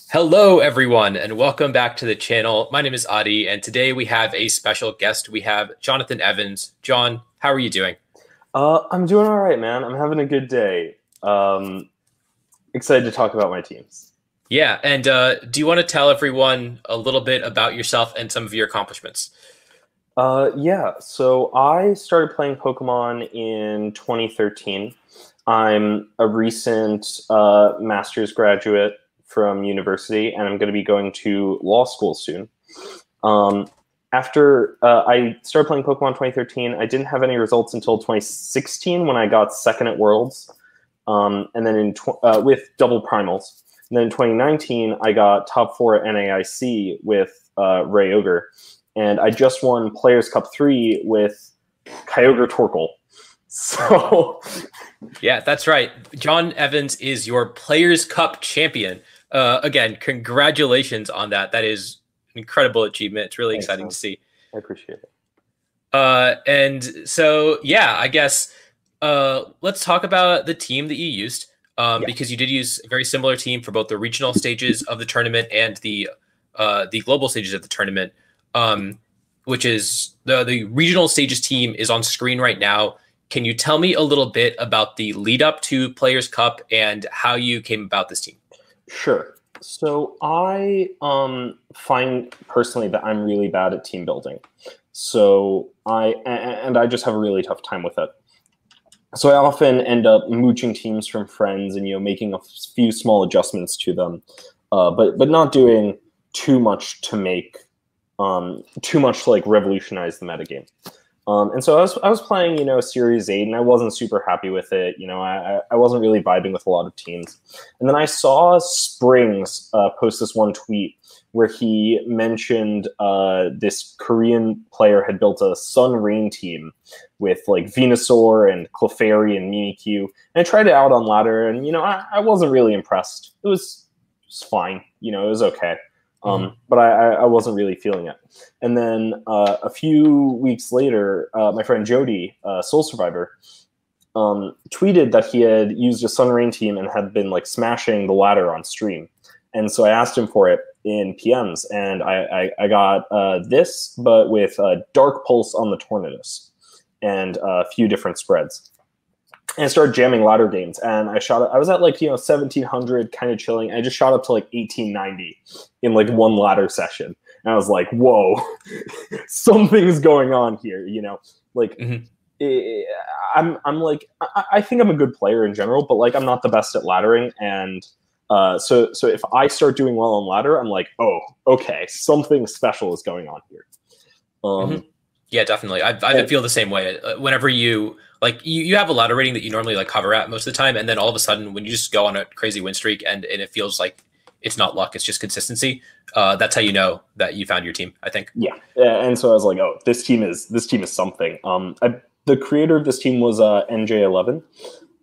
Hello, everyone, and welcome back to the channel. My name is Adi, and today we have a special guest. We have Jonathan Evans. John, how are you doing? I'm doing all right, man. I'm having a good day. Excited to talk about my teams. Yeah, and do you want to tell everyone a little bit about yourself and some of your accomplishments? Yeah, so I started playing Pokemon in 2013. I'm a recent master's graduate from university, and I'm going to be going to law school soon. After I started playing Pokemon in 2013, I didn't have any results until 2016 when I got second at Worlds, and then with double primals. And then in 2019, I got top 4 at NAIC with Ray Ogre, and I just won Players Cup 3 with Kyogre Torkoal. So, yeah, that's right. John Evans is your Players Cup champion. Again, congratulations on that. That is an incredible achievement. It's really exciting to see. I appreciate it. And so, yeah, I guess let's talk about the team that you used, because you did use a very similar team for both the regional stages of the tournament and the global stages of the tournament, which is the regional stages team is on screen right now. Can you tell me a little bit about the lead up to Players Cup and how you came about this team? Sure. So I find personally that I'm really bad at team building. So I just have a really tough time with it. So I often end up mooching teams from friends and making a few small adjustments to them, but not doing too much to make too much to like revolutionize the metagame. And so I was playing, Series 8, and I wasn't super happy with it. I wasn't really vibing with a lot of teams. And then I saw Springs post this one tweet where he mentioned this Korean player had built a Sun Rain team with like Venusaur and Clefairy and Mimikyu. And I tried it out on ladder, and, I wasn't really impressed. It was fine. It was okay. But I wasn't really feeling it. And then a few weeks later, my friend Jody, Soul Survivor, tweeted that he had used a Sun Rain team and had been like smashing the ladder on stream. And so I asked him for it in PMs, and I got this, but with Dark Pulse on the Tornadus and a few different spreads. And I started jamming ladder games, and I was at like 1700, kind of chilling. I just shot up to like 1890 in like one ladder session, and I was like, "Whoa, something's going on here." I'm like, I think I'm a good player in general, but like I'm not the best at laddering, and so if I start doing well on ladder, I'm like, "Oh, okay, something special is going on here." Yeah, definitely. I feel the same way. Whenever you have a ladder rating that you normally like hover at most of the time, and then all of a sudden when you just go on a crazy win streak and it feels like it's not luck, it's just consistency. That's how you know that you found your team, I think. Yeah. And so I was like, oh, this team is something. The creator of this team was NJ11,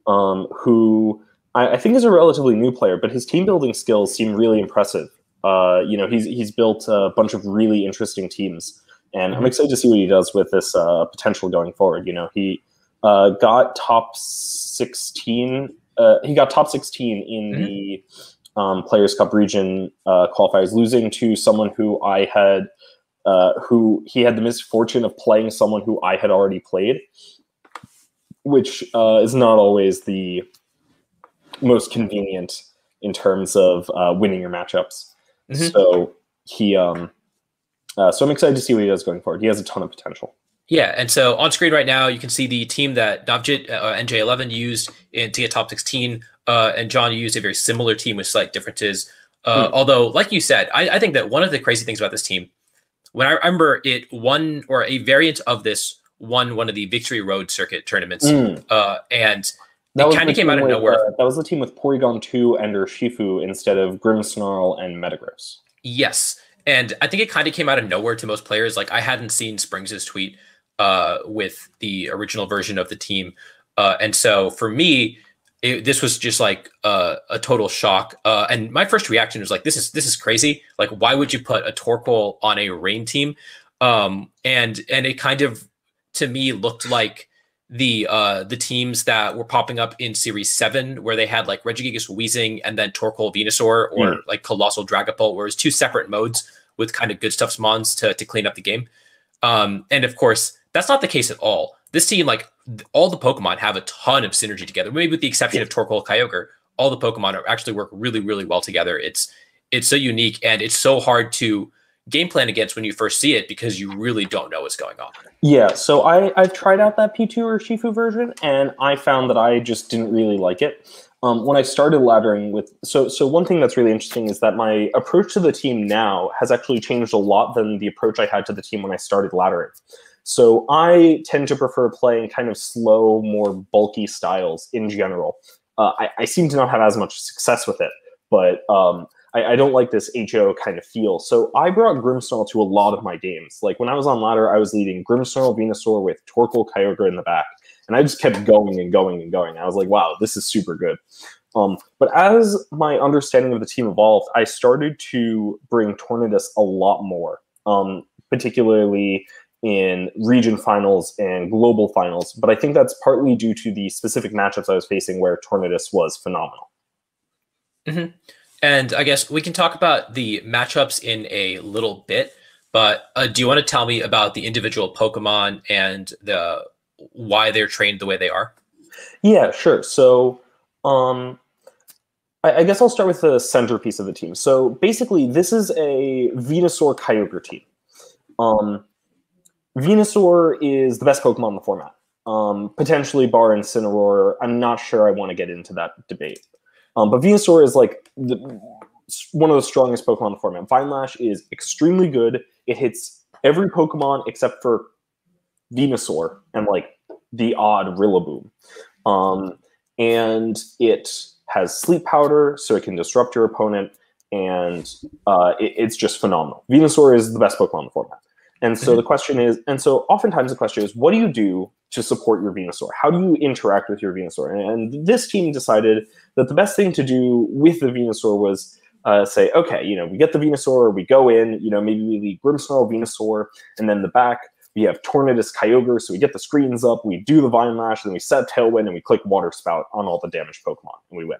who I think is a relatively new player, but his team building skills seem really impressive. He's built a bunch of really interesting teams. And I'm excited to see what he does with this potential going forward. He got top 16. He got top 16 in the Players Cup region qualifiers, losing to someone who he had the misfortune of playing someone who I had already played, which is not always the most convenient in terms of winning your matchups. So so I'm excited to see what he does going forward. He has a ton of potential. Yeah, and so on screen right now, you can see the team that Navjit NJ11 used to get top 16, and John used a very similar team with slight differences. Although, like you said, I think that one of the crazy things about this team, when I remember it won, or a variant of this won one of the Victory Road circuit tournaments, and it kind of came out of nowhere. That was the team with Porygon 2 and Urshifu instead of Grimmsnarl and Metagross. Yes. And I think it kind of came out of nowhere to most players. Like I hadn't seen Springs' tweet with the original version of the team. And so for me, this was just like a total shock. And my first reaction was like, this is crazy. Like, why would you put a Torkoal on a rain team? And it kind of, to me, looked like the teams that were popping up in Series 7, where they had like Regigigas Weezing and then Torkoal Venusaur, or like Colossal Dragapult, where it was two separate modes with kind of good stuff mons to clean up the game. And of course, that's not the case at all. This team, like all the Pokemon have a ton of synergy together, maybe with the exception of Torkoal Kyogre. All the Pokemon actually work really, really well together. It's so unique, and it's so hard to game plan against when you first see it because you really don't know what's going on. Yeah, so I've tried out that P2 or Shifu version, and I found that I just didn't really like it. When I started laddering with... So one thing that's really interesting is that my approach to the team now has actually changed a lot than the approach I had to the team when I started laddering. So I tend to prefer playing kind of slow, more bulky styles in general. I seem to not have as much success with it, but I don't like this HO kind of feel. So I brought Grimmsnarl to a lot of my games. Like when I was on ladder, I was leading Grimmsnarl, Venusaur with Torkoal, Kyogre in the back. And I just kept going and going and going. I was like, wow, this is super good. But as my understanding of the team evolved, I started to bring Tornadus a lot more, particularly in region finals and global finals. But I think that's partly due to the specific matchups I was facing where Tornadus was phenomenal. Mm-hmm. And I guess we can talk about the matchups in a little bit, but do you want to tell me about the individual Pokemon and why they're trained the way they are? Yeah, sure. So I guess I'll start with the centerpiece of the team. So basically, this is a Venusaur Kyogre team. Venusaur is the best Pokemon in the format. Potentially bar Incineroar. I'm not sure I want to get into that debate. But Venusaur is like one of the strongest Pokemon in the format. Vine Lash is extremely good. It hits every Pokemon except for Venusaur and like the odd Rillaboom. And it has Sleep Powder, so it can disrupt your opponent, and it's just phenomenal. Venusaur is the best Pokemon in the format. And so the question is, and so oftentimes the question is, what do you do to support your Venusaur? How do you interact with your Venusaur? And this team decided that the best thing to do with the Venusaur was say, okay, we get the Venusaur, we go in, maybe we lead Grimmsnarl, Venusaur, and then in the back we have Tornadus, Kyogre, so we get the screens up, we do the Vine Lash, then we set Tailwind, and we click Water Spout on all the damaged Pokemon, and we win.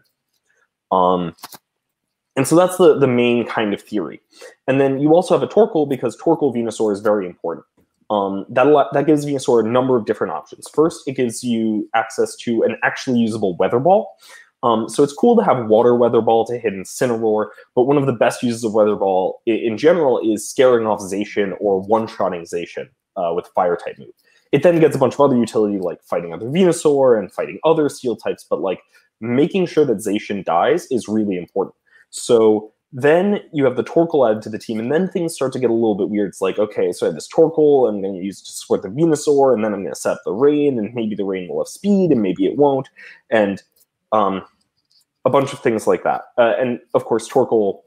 And so that's the main kind of theory. And then you also have a Torkoal, because Torkoal Venusaur is very important. That gives Venusaur a number of different options. First, it gives you access to an actually usable Weather Ball. So it's cool to have Water Weather Ball to hit Incineroar, but one of the best uses of Weather Ball in general is scaring off Zacian or one-shotting Zacian with Fire-type move. It then gets a bunch of other utility, like fighting other Venusaur and fighting other Steel types, but like making sure that Zacian dies is really important. So then you have the Torkoal added to the team, and then things start to get a little bit weird. It's like, okay, so I have this Torkoal, I'm going to use it to support the Venusaur, and then I'm going to set up the Rain, and maybe the Rain will have speed, and maybe it won't, and a bunch of things like that. And of course, Torkoal.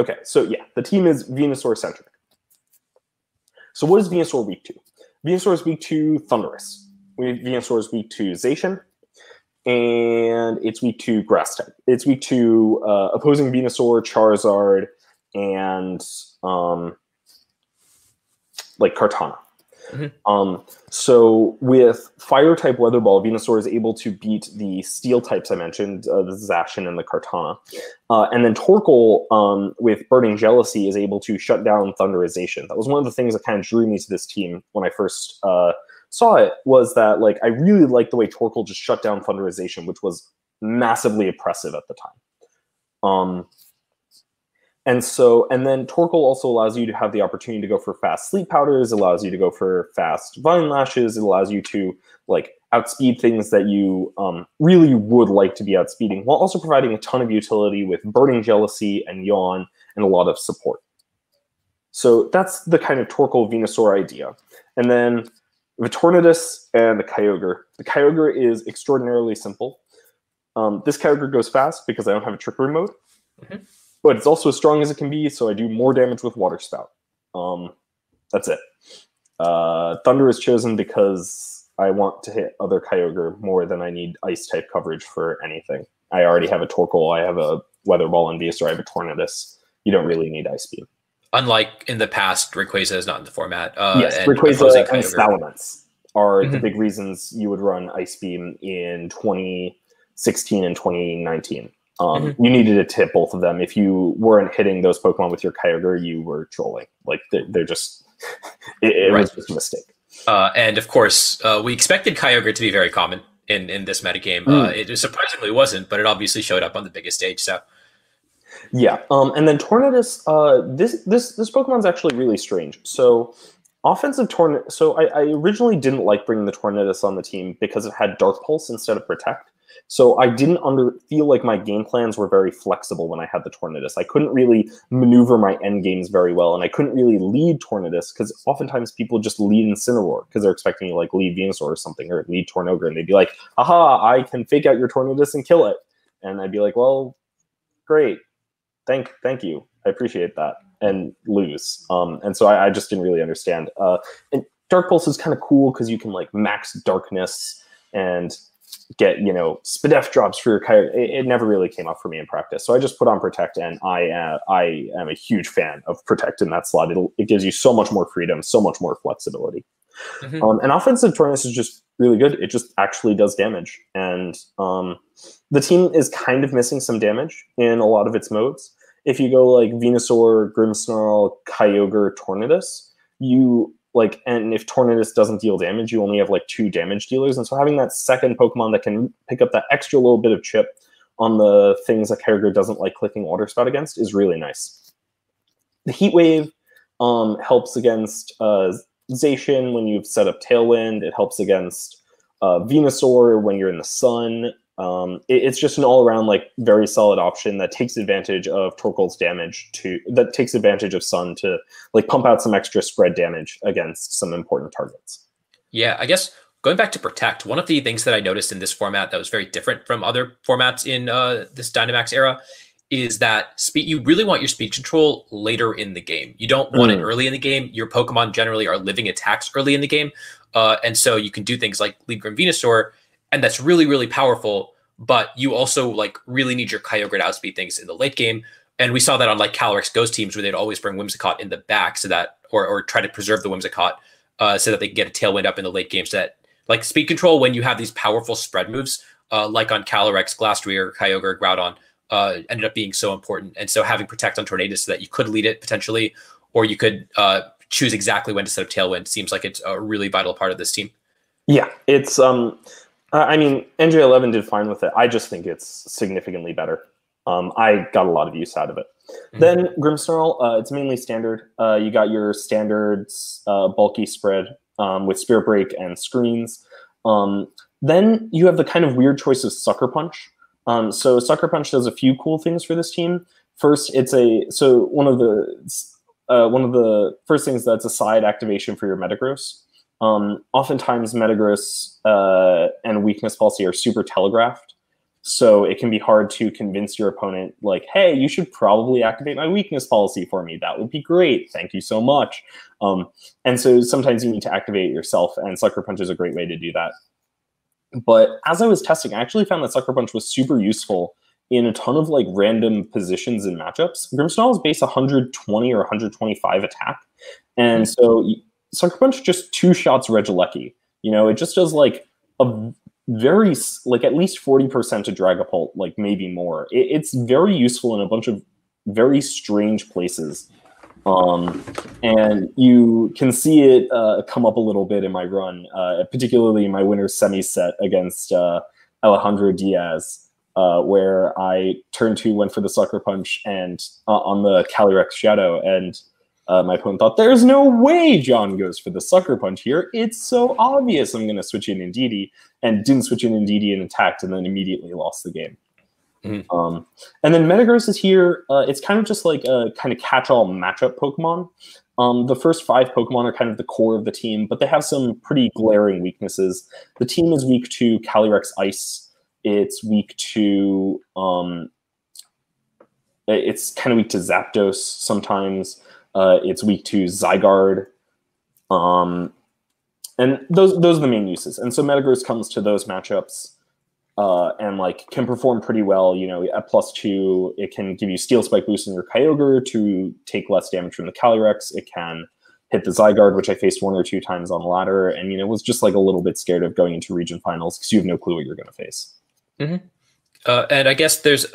Okay, so yeah, the team is Venusaur-centric. So what is Venusaur weak to? Venusaur is weak to Thundurus. Venusaur is weak to Zacian. And it's weak to Grass type. It's weak to opposing Venusaur, Charizard, and like Kartana. Mm-hmm. So with Fire type Weather Ball, Venusaur is able to beat the Steel types I mentioned, the Zacian and the Kartana. And then Torkoal with Burning Jealousy is able to shut down Thunderization. That was one of the things that kind of drew me to this team when I first saw it, was that like I really liked the way Torkoal just shut down Thunderization, which was massively oppressive at the time. And then Torkoal also allows you to have the opportunity to go for fast Sleep Powders, allows you to go for fast Vine Lashes, it allows you to like outspeed things that you really would like to be outspeeding, while also providing a ton of utility with Burning Jealousy and Yawn and a lot of support. So that's the kind of Torkoal Venusaur idea. And then the Tornadus and the Kyogre. The Kyogre is extraordinarily simple. This Kyogre goes fast because I don't have a Trick Room mode. Mm-hmm. But it's also as strong as it can be, so I do more damage with Water Spout. That's it. Thunder is chosen because I want to hit other Kyogre more than I need Ice-type coverage for anything. I already have a Torkoal, I have a Weather Ball and Venusaur, I have a Tornadus. You don't really need Ice Beam. Unlike in the past, Rayquaza is not in the format. Yes, Rayquaza and Salamence. are the big reasons you would run Ice Beam in 2016 and 2019. You needed it to hit both of them. If you weren't hitting those Pokemon with your Kyogre, you were trolling. Like, they're just... it was just a mistake. And, of course, we expected Kyogre to be very common in this metagame. It surprisingly wasn't, but it obviously showed up on the biggest stage, so... Yeah, and then Tornadus, this Pokemon's actually really strange. So, offensive Tornadus... So, I originally didn't like bringing the Tornadus on the team because it had Dark Pulse instead of Protect. So I didn't feel like my game plans were very flexible when I had the Tornadus. I couldn't really maneuver my end games very well, and I couldn't really lead Tornadus because oftentimes people just lead Incineroar because they're expecting you like lead Venusaur or something, or lead Tornogre, and they'd be like, "Aha! I can fake out your Tornadus and kill it." And I'd be like, "Well, great, thank you, I appreciate that," and lose. And so I just didn't really understand. And Dark Pulse is kind of cool because you can like max Darkness and get, Spadef drops for your Kyogre. It never really came up for me in practice. So I just put on Protect, and I am a huge fan of Protect in that slot. It gives you so much more freedom, so much more flexibility. And offensive Tornadus is just really good. It just actually does damage. And the team is kind of missing some damage in a lot of its modes. If you go like Venusaur, Grimmsnarl, Kyogre, Tornadus, and if Tornadus doesn't deal damage, you only have like 2 damage dealers. And so having that second Pokemon that can pick up that extra little bit of chip on the things that Kyogre doesn't like clicking Water Spout against is really nice. The Heat Wave helps against Zacian when you've set up Tailwind. It helps against Venusaur when you're in the sun. It's just an all-around like very solid option that takes advantage of Torkoal's damage that takes advantage of Sun to like pump out some extra spread damage against some important targets. Yeah, I guess going back to Protect, one of the things that I noticed in this format that was very different from other formats in this Dynamax era is that you really want your speed control later in the game. You don't want it early in the game. Your Pokemon generally are living attacks early in the game, and so you can do things like Lead Grim Venusaur, and that's really, really powerful, but you also like really need your Kyogre to outspeed things in the late game. And we saw that on like Calyrex Ghost teams where they'd always bring Whimsicott in the back so that, or try to preserve the Whimsicott so that they can get a Tailwind up in the late game. So that like speed control, when you have these powerful spread moves, like on Calyrex, Glastrier, Kyogre, Groudon, ended up being so important. And so having Protect on Tornadus so that you could lead it potentially, or you could choose exactly when to set up Tailwind seems like it's a really vital part of this team. Yeah, it's... I mean, NJ11 did fine with it. I just think it's significantly better. I got a lot of use out of it. Then Grimmsnarl, it's mainly standard. You got your standards bulky spread with Spirit Break and screens. Then you have the kind of weird choice of Sucker Punch. So Sucker Punch does a few cool things for this team. First, one of the first things that's a side activation for your Metagross. Oftentimes Metagross and Weakness Policy are super telegraphed, so it can be hard to convince your opponent, like, hey, you should probably activate my Weakness Policy for me. That would be great. Thank you so much. And so sometimes you need to activate it yourself, and Sucker Punch is a great way to do that. But as I was testing, I actually found that Sucker Punch was super useful in a ton of like random positions and matchups. Grimmsnarl is base 120 or 125 attack, and so Sucker Punch just 2-shots Regieleki. It just does like a very, like at least 40% to Dragapult, like maybe more. It's very useful in a bunch of very strange places. And you can see it come up a little bit in my run, particularly in my winner's semi set against Alejandro Diaz, where I turn 2, went for the Sucker Punch and on the Calyrex Shadow, and my opponent thought, there's no way John goes for the Sucker Punch here. It's so obvious I'm going to switch in Indeedee, and didn't switch in Indeedee and attacked, and then immediately lost the game. And then Metagross is here. It's kind of just like a kind of catch-all matchup Pokemon. The first 5 Pokemon are kind of the core of the team, but they have some pretty glaring weaknesses. The team is weak to Calyrex Ice. It's weak to... it's kind of weak to Zapdos sometimes. It's weak to Zygarde. And those are the main uses. And so Metagross comes to those matchups and like can perform pretty well. At +2, it can give you Steel Spike boost in your Kyogre to take less damage from the Calyrex. It can hit the Zygarde, which I faced 1 or 2 times on the ladder, and was just like a little bit scared of going into region finals because you have no clue what you're going to face. Mm-hmm. And I guess there's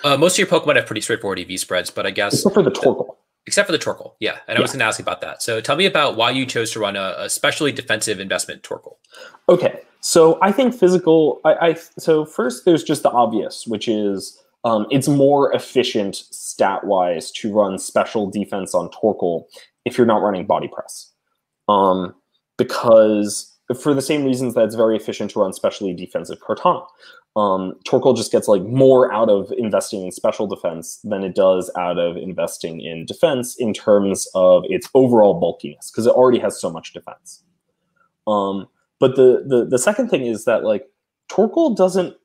most of your Pokemon have pretty straightforward EV spreads, but I guess except for the Torkoal. Except for the Torkoal, yeah. And I was going to ask you about that. So tell me about why you chose to run a especially defensive investment Torkoal. Okay, so I think physical. So first, there's just the obvious, which is it's more efficient stat-wise to run special defense on Torkoal if you're not running body press, because for the same reasons that it's very efficient to run specially defensive Kartana. Torkoal just gets like more out of investing in special defense than it does out of investing in defense in terms of its overall bulkiness, because it already has so much defense. But the second thing is that like Torkoal doesn't.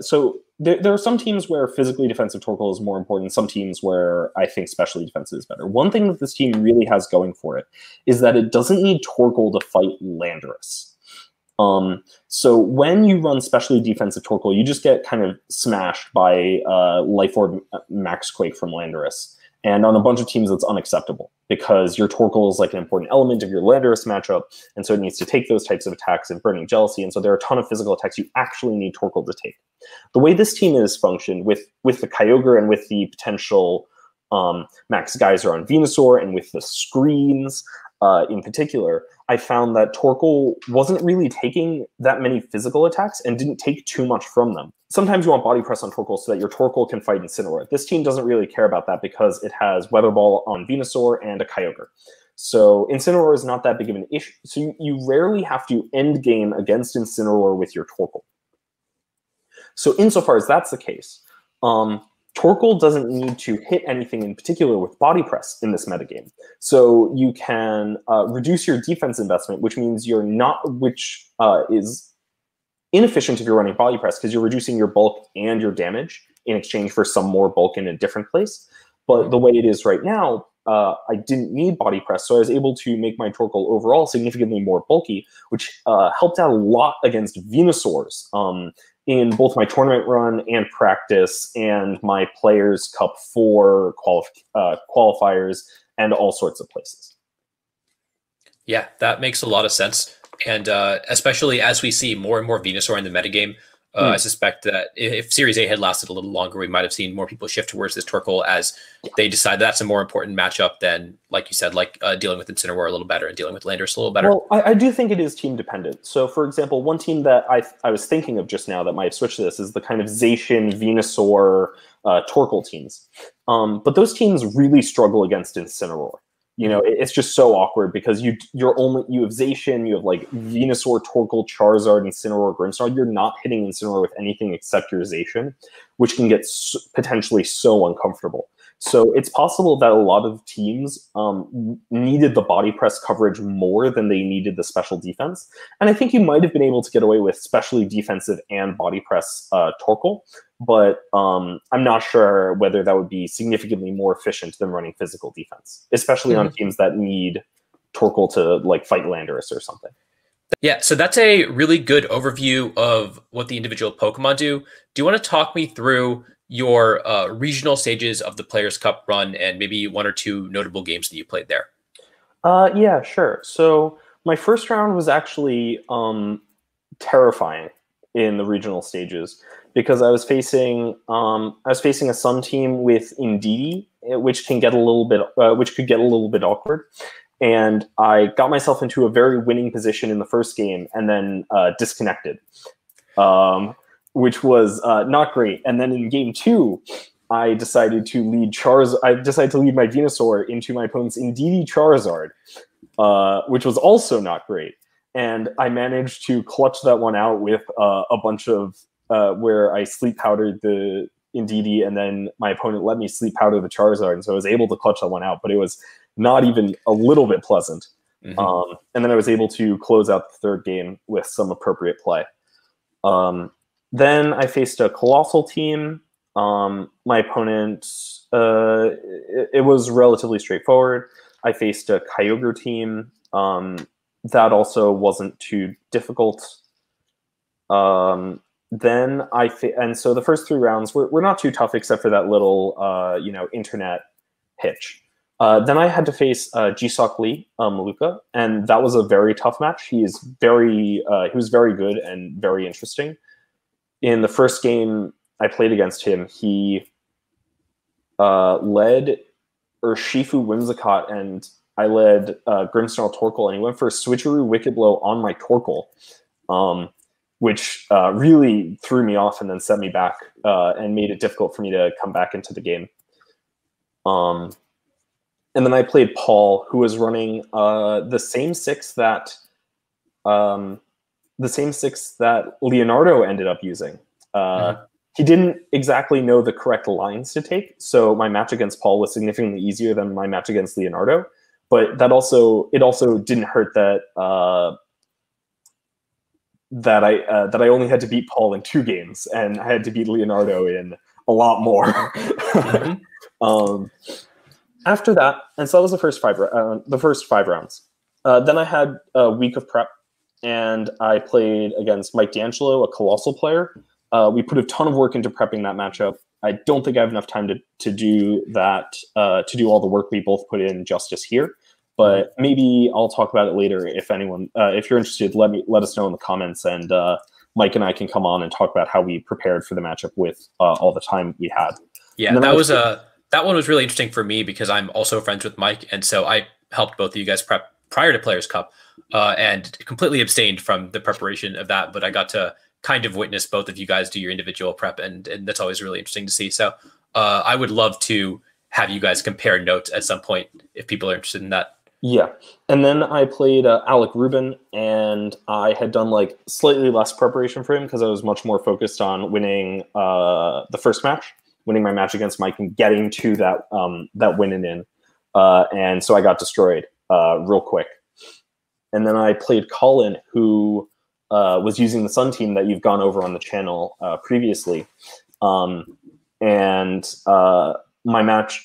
So there are some teams where physically defensive Torkoal is more important. Some teams where I think specially defensive is better. One thing that this team really has going for it is that it doesn't need Torkoal to fight Landorus. So when you run specially defensive Torkoal, you just get kind of smashed by Life Orb Max Quake from Landorus. And on a bunch of teams, it's unacceptable because your Torkoal is like an important element of your Landorus matchup. And so it needs to take those types of attacks and Burning Jealousy. And so there are a ton of physical attacks you actually need Torkoal to take. The way this team is functioned with the Kyogre and with the potential Max Geyser on Venusaur and with the screens in particular, I found that Torkoal wasn't really taking that many physical attacks and didn't take too much from them. Sometimes you want body press on Torkoal so that your Torkoal can fight Incineroar. This team doesn't really care about that because it has Weather Ball on Venusaur and a Kyogre. So Incineroar is not that big of an issue. So you rarely have to end game against Incineroar with your Torkoal. So insofar as that's the case, Torkoal doesn't need to hit anything in particular with body press in this metagame. So you can reduce your defense investment, which means which is inefficient if you're running body press because you're reducing your bulk and your damage in exchange for some more bulk in a different place. But the way it is right now, I didn't need body press, so I was able to make my Torkoal overall significantly more bulky, which helped out a lot against Venusaurs. In both my tournament run and practice and my Players' Cup 4 qualifiers and all sorts of places. Yeah, that makes a lot of sense. And especially as we see more and more Venusaur in the metagame, I suspect that if Series 8 had lasted a little longer, we might have seen more people shift towards this Torkoal as they decide that's a more important matchup than, like you said, like dealing with Incineroar a little better and dealing with Landorus a little better. Well, I do think it is team dependent. So, for example, one team that I was thinking of just now that might have switched to this is the kind of Zacian, Venusaur, Torkoal teams. But those teams really struggle against Incineroar. It's just so awkward because you have Zacian, you have like Venusaur, Torkoal, Charizard, Incineroar, Grimmsnarl. You're not hitting Incineroar with anything except your Zacian, which can get potentially so uncomfortable. So it's possible that a lot of teams needed the body press coverage more than they needed the special defense. And I think you might have been able to get away with specially defensive and body press Torkoal, but I'm not sure whether that would be significantly more efficient than running physical defense, especially on teams that need Torkoal to like fight Landorus or something. Yeah, so that's a really good overview of what the individual Pokemon do. Do you want to talk me through your regional stages of the Players' Cup run and maybe 1 or 2 notable games that you played there? Yeah, sure. So my first round was actually terrifying in the regional stages because I was facing a Sun team with Indeedee, which could get a little bit awkward. And I got myself into a very winning position in the first game and then disconnected. Which was not great. And then in game 2, I decided to lead my Venusaur into my opponent's Indeedee Charizard, which was also not great. And I managed to clutch that one out with a bunch of where I sleep powdered the Indeedee, and then my opponent let me sleep powder the Charizard, and so I was able to clutch that one out. But it was not even a little bit pleasant. And then I was able to close out the third game with some appropriate play. Then I faced a Colossal team. My opponent, it was relatively straightforward. I faced a Kyogre team. That also wasn't too difficult. And so the first 3 rounds were not too tough except for that little, internet hitch. Then I had to face Jisok Lee, Maluka, and that was a very tough match. He was very good and very interesting. In the first game I played against him, he led Urshifu Whimsicott, and I led Grimmsnarl Torkoal, and he went for a switcheroo Wicked Blow on my Torkoal, which really threw me off and then set me back and made it difficult for me to come back into the game. And then I played Paul, who was running the same six that Leonardo ended up using. He didn't exactly know the correct lines to take, so my match against Paul was significantly easier than my match against Leonardo. But it also didn't hurt that that I only had to beat Paul in 2 games, and I had to beat Leonardo in a lot more. After that, and so that was the first 5 rounds. Then I had a week of prep, and I played against Mike D'Angelo, a Colossal player. We put a ton of work into prepping that matchup. I don't think I have enough time to do that, to do all the work we both put in justice here. But maybe I'll talk about it later. If anyone, if you're interested, let us know in the comments, and Mike and I can come on and talk about how we prepared for the matchup with all the time we had. Yeah, that one was really interesting for me because I'm also friends with Mike, and so I helped both of you guys prep prior to Players Cup, and completely abstained from the preparation of that. But I got to kind of witness both of you guys do your individual prep, and that's always really interesting to see. So I would love to have you guys compare notes at some point if people are interested in that. Yeah, and then I played Alec Rubin, and I had done like slightly less preparation for him because I was much more focused on winning the first match, winning my match against Mike, and getting to that win and in, and so I got destroyed real quick. And then I played Colin, who was using the Sun team that you've gone over on the channel previously, and my match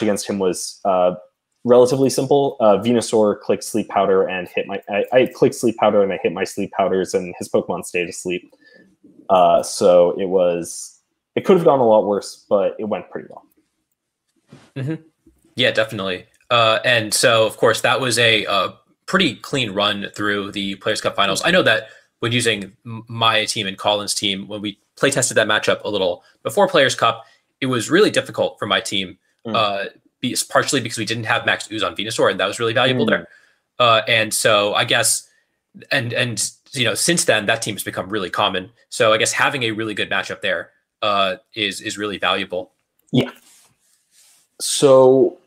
against him was relatively simple. Venusaur clicked Sleep Powder and hit my. I clicked Sleep Powder and I hit my Sleep Powders, and his Pokemon stayed asleep. So it could have gone a lot worse, but it went pretty well. Yeah, definitely. And so, of course, that was a pretty clean run through the Players Cup finals. I know that when using my team and Colin's team, when we play tested that matchup a little before Players Cup, it was really difficult for my team. Partially because we didn't have Max Ooze on Venusaur, and that was really valuable there. And so I guess, and since then that team has become really common. So I guess having a really good matchup there is really valuable. Yeah. So,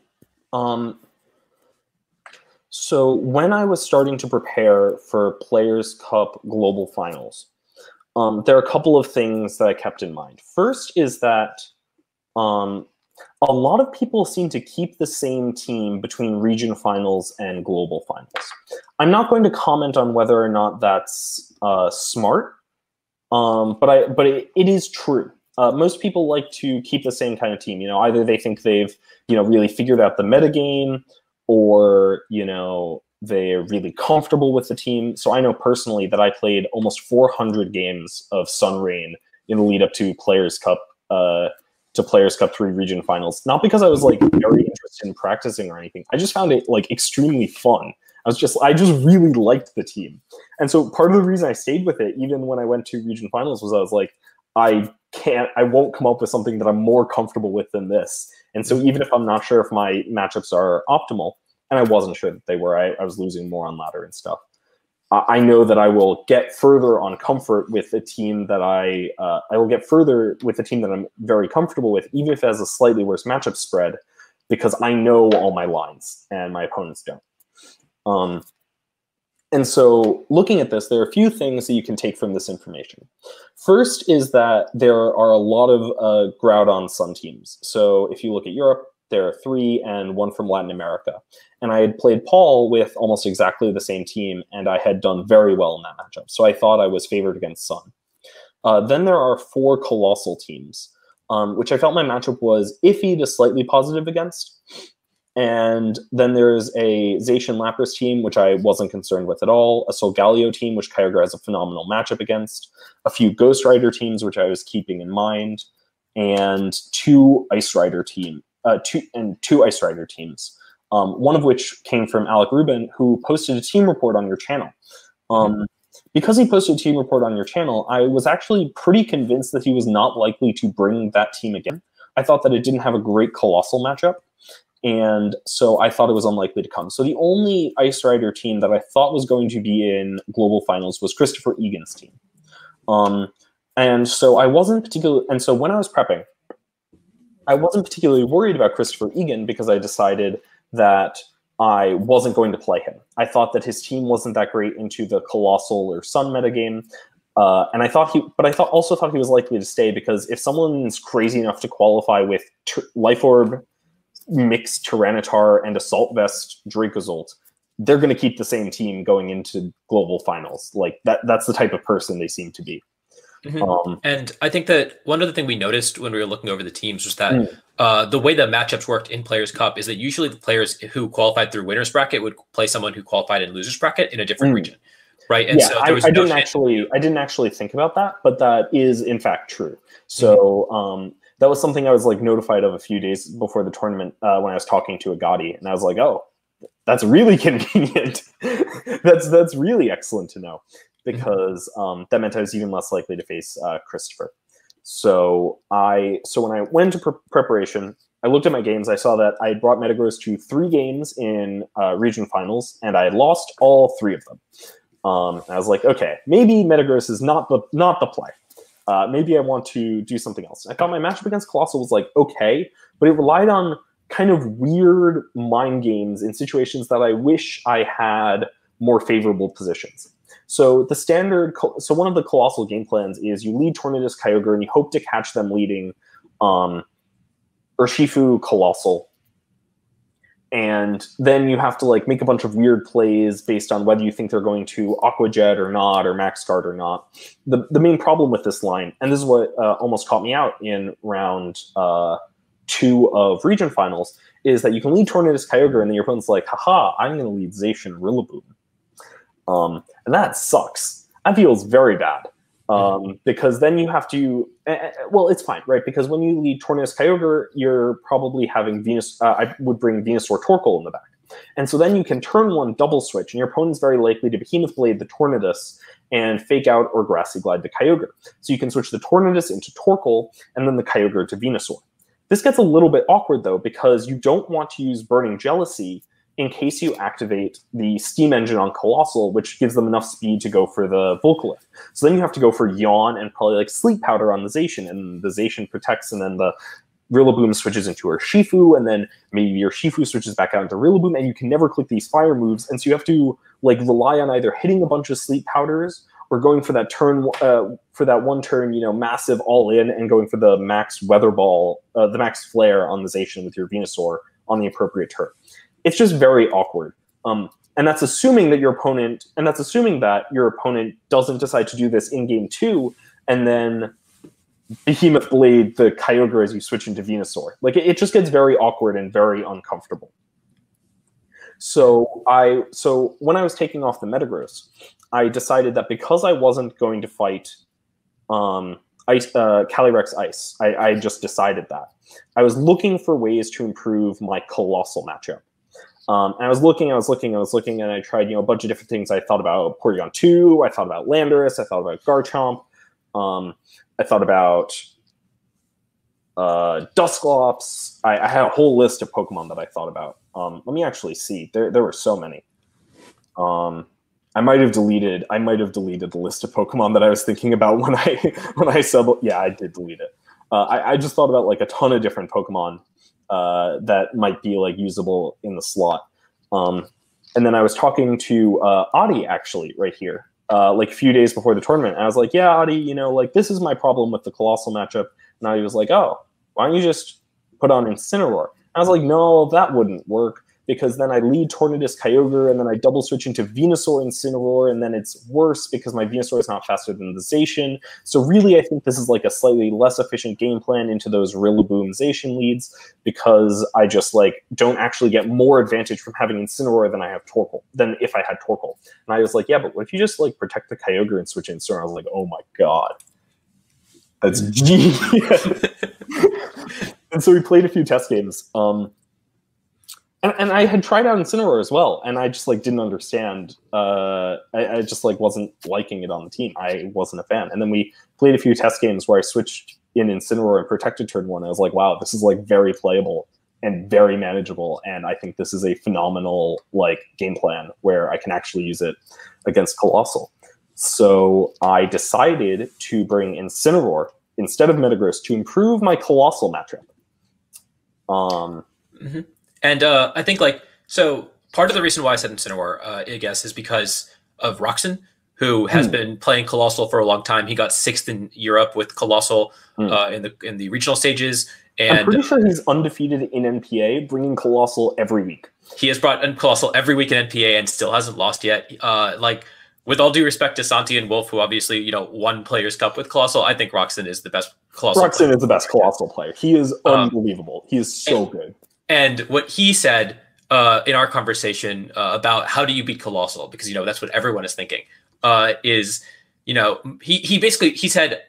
so when I was starting to prepare for Players Cup Global Finals, there are a couple of things that I kept in mind. First is that a lot of people seem to keep the same team between region finals and global finals. I'm not going to comment on whether or not that's smart, but it is true. Most people like to keep the same kind of team. Either they think they've really figured out the metagame, or they're really comfortable with the team. So I know personally that I played almost 400 games of Sun Rain in the lead up to Players Cup. To Players Cup 3 region finals, not because I was like very interested in practicing or anything. I just found it like extremely fun. I just really liked the team. And so part of the reason I stayed with it, even when I went to region finals, was I was like, I won't come up with something that I'm more comfortable with than this. And so even if I'm not sure if my matchups are optimal, and I wasn't sure that they were, I was losing more on ladder and stuff, I know that I will get further on comfort with a team that I will get further with a team that I'm very comfortable with, even if it has a slightly worse matchup spread, because I know all my lines and my opponents don't. And so looking at this, there are a few things that you can take from this information. First is that there are a lot of Groudon Sun teams. So if you look at Europe, there are 3 and 1 from Latin America. And I had played Paul with almost exactly the same team, and I had done very well in that matchup. So I thought I was favored against Sun. Then there are 4 Colossal teams, which I felt my matchup was iffy to slightly positive against. And then there's a Zacian Lapras team, which I wasn't concerned with at all, a Solgaleo team, which Kyogre has a phenomenal matchup against, a few Ghost Rider teams, which I was keeping in mind, and 2 Ice Rider team, two Ice Rider teams. One of which came from Alec Rubin, who posted a team report on your channel. Because he posted a team report on your channel, I was actually pretty convinced that he was not likely to bring that team again. I thought that it didn't have a great Colossal matchup, and so I thought it was unlikely to come. So the only Ice Rider team that I thought was going to be in Global Finals was Christopher Egan's team. And so I wasn't particularly, and so when I was prepping, I wasn't particularly worried about Christopher Egan because I decided that I wasn't going to play him. I thought that his team wasn't that great into the Colossal or Sun metagame. And I also thought he was likely to stay because if someone's crazy enough to qualify with Life Orb, Mixed Tyranitar, and Assault Vest Dracozolt, they're going to keep the same team going into Global Finals. Like that's the type of person they seem to be. And I think that one other thing we noticed when we were looking over the teams was that the way the matchups worked in Players' Cup is that usually the players who qualified through Winners Bracket would play someone who qualified in Losers Bracket in a different region, right? And yeah, so there was I didn't actually think about that, but that is in fact true. So that was something I was like notified of a few days before the tournament when I was talking to Agati, and I was like, oh, that's really convenient. that's really excellent to know. Because that meant I was even less likely to face Christopher. So when I went to preparation, I looked at my games. I saw that I had brought Metagross to 3 games in region finals, and I had lost all 3 of them. And I was like, okay, maybe Metagross is not the play. Maybe I want to do something else. I thought my matchup against Colossal was like okay, but it relied on kind of weird mind games in situations that I wish I had more favorable positions. So one of the Colossal game plans is you lead Tornadus Kyogre and you hope to catch them leading Urshifu Colossal. And then you have to like make a bunch of weird plays based on whether you think they're going to Aqua Jet or not, or Max Guard or not. The main problem with this line, and this is what almost caught me out in round 2 of region finals, is that you can lead Tornadus Kyogre and then your opponent's like, haha, I'm going to lead Zacian Rillaboom. And that sucks. That feels very bad. Because then you have to, well, it's fine, right? Because when you lead Tornadus Kyogre, you're probably having Venus, I would bring Venusaur Torkoal in the back. And so then you can turn 1 double switch, and your opponent's very likely to Behemoth Blade the Tornadus and Fake Out or Grassy Glide the Kyogre. So you can switch the Tornadus into Torkoal and then the Kyogre to Venusaur. This gets a little bit awkward, though, because you don't want to use Burning Jealousy in case you activate the Steam Engine on Colossal, which gives them enough speed to go for the Volcalith. So then you have to go for Yawn and probably like Sleep Powder on the Zacian, and the Zacian protects, and then the Rillaboom switches into Urshifu, and then maybe Urshifu switches back out into Rillaboom, and you can never click these fire moves, and so you have to like rely on either hitting a bunch of Sleep Powders or going for that turn, for that 1 turn, massive all-in, and going for the max Weather Ball, the max Flare on the Zacian with your Venusaur on the appropriate turn. It's just very awkward. And that's assuming that your opponent doesn't decide to do this in game 2 and then Behemoth Blade the Kyogre as you switch into Venusaur. Like it just gets very awkward and very uncomfortable. So when I was taking off the Metagross, I decided that because I wasn't going to fight Calyrex Ice, I just decided that. I was looking for ways to improve my Colossal matchup. And I was looking, and I tried, a bunch of different things. I thought about Porygon 2, I thought about Landorus, I thought about Garchomp, I thought about Dusclops. I had a whole list of Pokemon that I thought about. Let me actually see. There were so many. I might have deleted the list of Pokemon that I was thinking about when I subbed. Yeah, I did delete it. I just thought about like a ton of different Pokemon that might be like usable in the slot. And then I was talking to Adi actually right here, like a few days before the tournament. And I was like, yeah, Adi, like this is my problem with the Colossal matchup. And Adi was like, oh, why don't you just put on Incineroar? I was like, no, that wouldn't work, because then I lead Tornadus Kyogre, and then I double switch into Venusaur Incineroar, and then it's worse because my Venusaur is not faster than the Zacian. So really, I think this is like a slightly less efficient game plan into those Rillaboom Zacian leads, because I just like don't actually get more advantage from having Incineroar than I have Torkoal, than if I had Torkoal. And I was like, yeah, but what if you just like protect the Kyogre and switch Incineroar? I was like, oh my god, that's genius. And so we played a few test games. And I had tried out Incineroar as well, and I just like didn't understand. I just like wasn't liking it on the team. I wasn't a fan. And then we played a few test games where I switched in Incineroar and protected turn one. I was like, wow, this is like very playable and very manageable, and I think this is a phenomenal like game plan where I can actually use it against Colossal. So I decided to bring Incineroar instead of Metagross to improve my Colossal matchup. And I think like, so part of the reason why I said Incineroar, I guess, is because of Roxen, who has been playing Colossal for a long time. He got 6th in Europe with Colossal in the regional stages. And I'm pretty sure he's undefeated in NPA, bringing Colossal every week. He has brought Colossal every week in NPA and still hasn't lost yet. Like, with all due respect to Santi and Wolf, who obviously, you know, won Players' Cup with Colossal, I think Roxen is the best Colossal player. Roxen is the best Colossal player. He is unbelievable. He is so good. And what he said in our conversation about how do you beat Colossal, because, you know, that's what everyone is thinking, is, you know, he said,